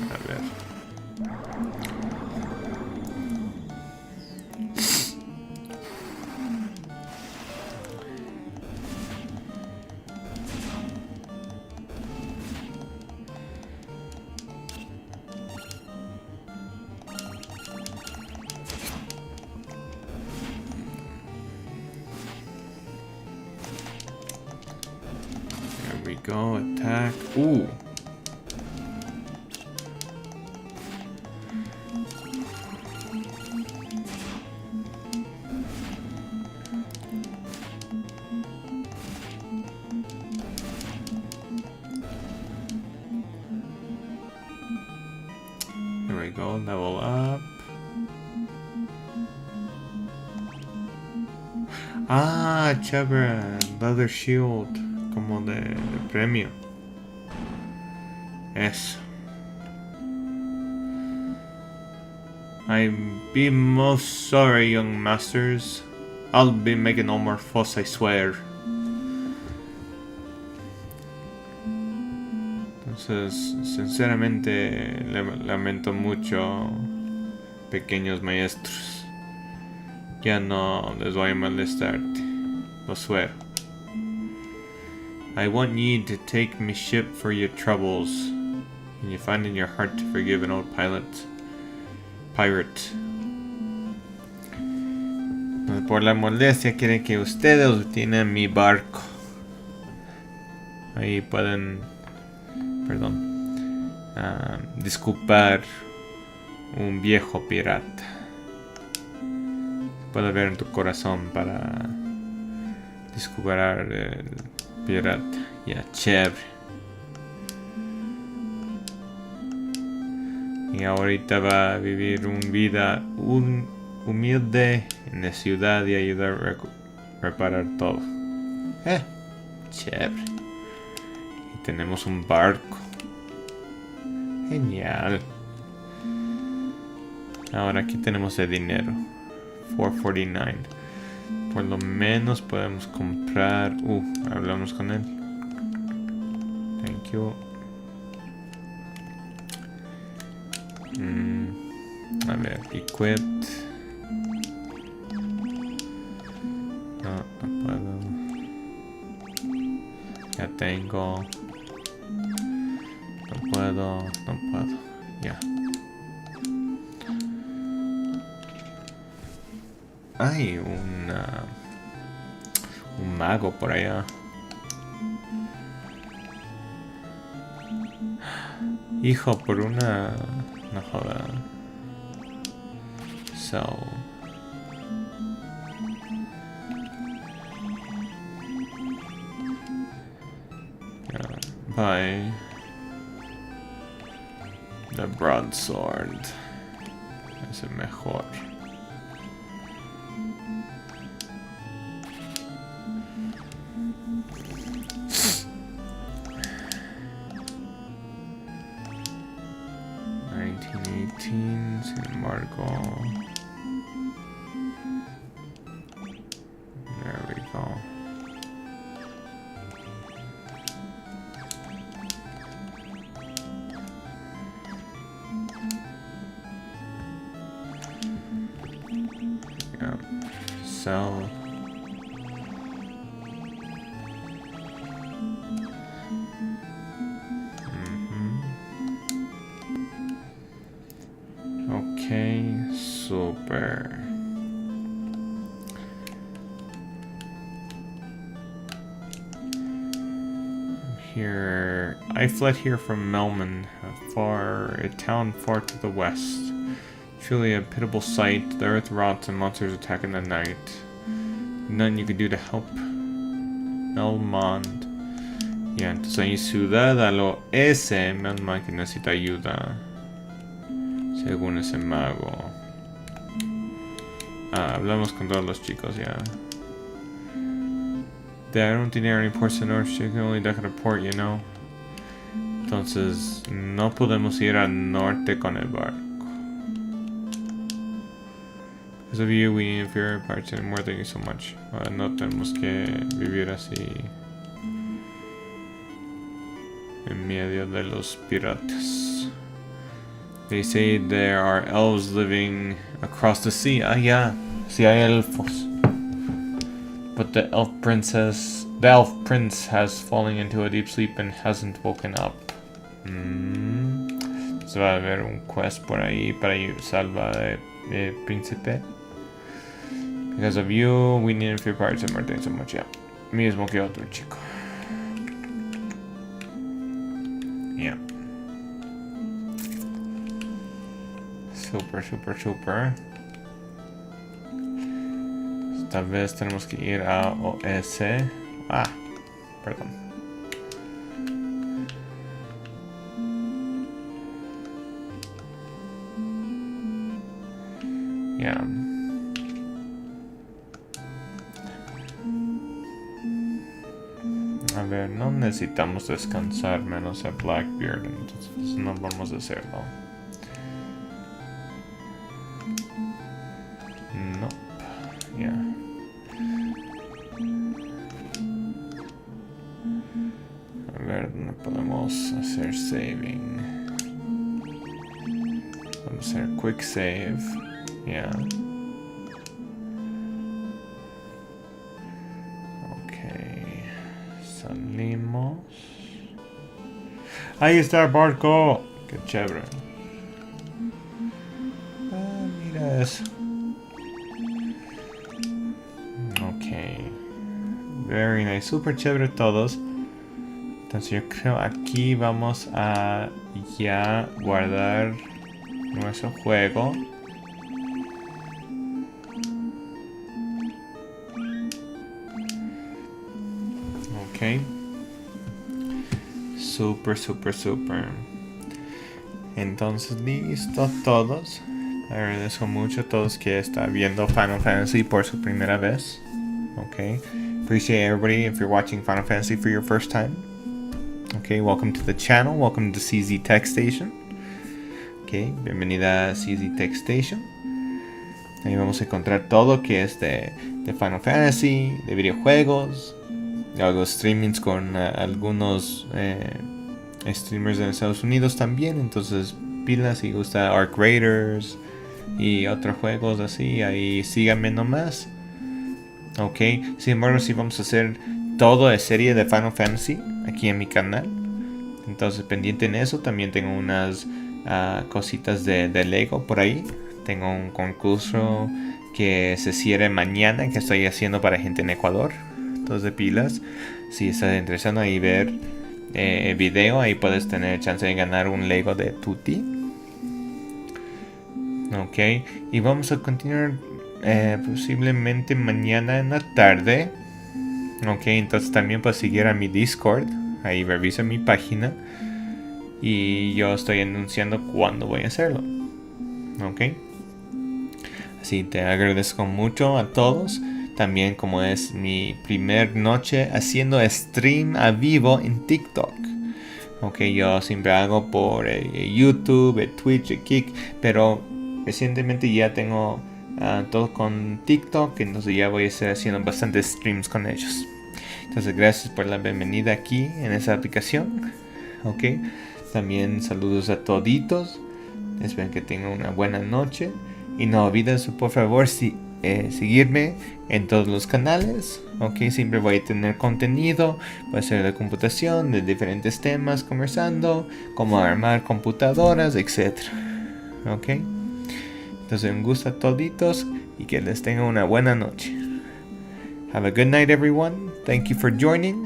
A ver. Go, attack. Here we go, level up. Ah, chévere, leather shield. Como de premio. Eso. I'm be most sorry, young masters. I'll be making no more fuss, I swear. Entonces, sinceramente, lamento mucho, pequeños maestros. Ya no les voy a molestar. Lo suero. I want ye to take me ship for your troubles, and you find in your heart to forgive an old pirate. Por la molestia quieren que ustedes obtengan mi barco. Ahí pueden, disculpar un viejo pirata. Puede ver en tu corazón para disculpar el pirata. Ya, chévere. Y ahorita va a vivir una vida humilde en la ciudad y ayudar a reparar todo. Chévere. Y tenemos un barco. Genial. Ahora aquí tenemos el dinero. 449. Por lo menos podemos comprar. Hablamos con él. Thank you. A ver, equipped. No puedo. Ya tengo. No puedo. Ya. Hay un mago por allá. Hijo, por una... No joda. So... Buy... The broadsword. Es el mejor. Sin embargo, there we go. Yeah. Sell. Super. here. I fled here from Melman, a town far to the west. Truly a pitiable sight. The earth rots and monsters attack in the night. Nothing you can do to help. Melmond. Ya, entonces hay ciudad al oeste. Melmond que necesita ayuda. Según ese mago. Hablamos con todos los chicos ya. I don't think there are any ports in the north. You can only dock at a port, you know. Entonces, no podemos ir al norte con el barco. Because of you, we inferior parts anymore. Thank you so much. No tenemos que vivir así en medio de los piratas. They say there are elves living across the sea. Ah, yeah. Sí hay elfos. But the elf prince has fallen into a deep sleep and hasn't woken up. Se va a haber un quest por ahí para salvar el príncipe. Because of you, we need a few parts and more things so much. Yeah. Mismo que otro chico. Yeah. Super. Tal vez tenemos que ir a OS. Perdón. Ya. A ver, no necesitamos descansar menos a Blackbeard, entonces no vamos a hacerlo. No. Ya. A ver, no podemos hacer saving. Vamos a hacer quick save. Yeah. Ok. Salimos. Ahí está el barco. Qué chévere. Mira eso. Ok. Very nice. Super chévere todos. Entonces yo creo aquí vamos a ya guardar nuestro juego. Ok. Super. Entonces listo todos. Agradezco mucho a todos que están viendo Final Fantasy por su primera vez. Ok. Appreciate everybody if you're watching Final Fantasy for your first time. Okay, welcome to the channel. Welcome to CZ Tech Station. Okay, bienvenida a CZ Tech Station. Ahí vamos a encontrar todo que es de Final Fantasy, de videojuegos. Hago streamings con algunos streamers de Estados Unidos también. Entonces, pilas si gusta Arc Raiders y otros juegos así. Ahí síganme nomás. Ok, sin embargo, sí vamos a hacer todo de serie de Final Fantasy aquí en mi canal. Entonces, pendiente en eso. También tengo unas cositas de Lego por ahí. Tengo un concurso que se cierre mañana que estoy haciendo para gente en Ecuador. Entonces, de pilas. Si estás interesado ahí ver el video, ahí puedes tener chance de ganar un Lego de Tutti. Ok, y vamos a continuar posiblemente mañana en la tarde. Ok, entonces también puedes seguir a mi Discord. Ahí revisa mi página. Y yo estoy anunciando cuándo voy a hacerlo. Ok. Así te agradezco mucho a todos. También como es mi primer noche haciendo stream a vivo en TikTok. Ok, yo siempre hago por YouTube, Twitch, Kick. Pero recientemente ya tengo todo con TikTok. Entonces ya voy a estar haciendo bastantes streams con ellos. Entonces gracias por la bienvenida aquí en esa aplicación. Ok. También saludos a toditos. Espero que tengan una buena noche. Y no olvides por favor seguirme en todos los canales. Ok, siempre voy a tener contenido. Voy a hacer de computación, de diferentes temas, conversando, cómo armar computadoras, etc. Ok. Entonces un gusto a toditos y que les tengan una buena noche. Have a good night everyone. Thank you for joining.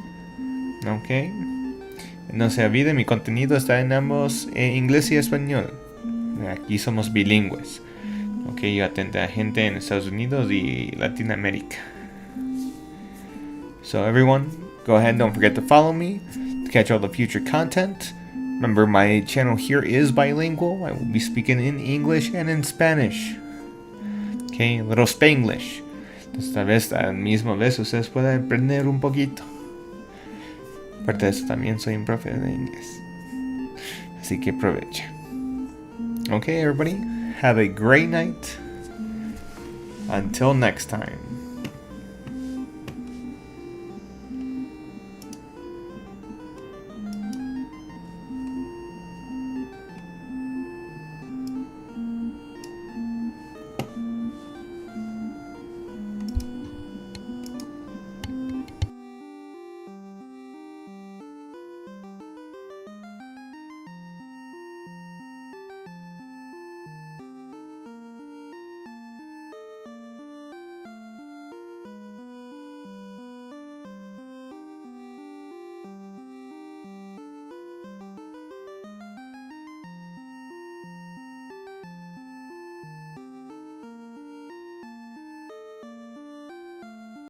Ok. No se olvide, mi contenido está en ambos, inglés y español. Aquí somos bilingües. Ok, yo atento a gente en Estados Unidos y Latinoamérica. So everyone, go ahead and don't forget to follow me to catch all the future content. Remember, my channel here is bilingual. I will be speaking in English and in Spanish. Okay, a little Spanglish. Entonces tal vez al mismo vez ustedes puedan aprender un poquito. Aparte de eso, también soy un profe de inglés. Así que aprovecha. Okay, everybody, have a great night. Until next time.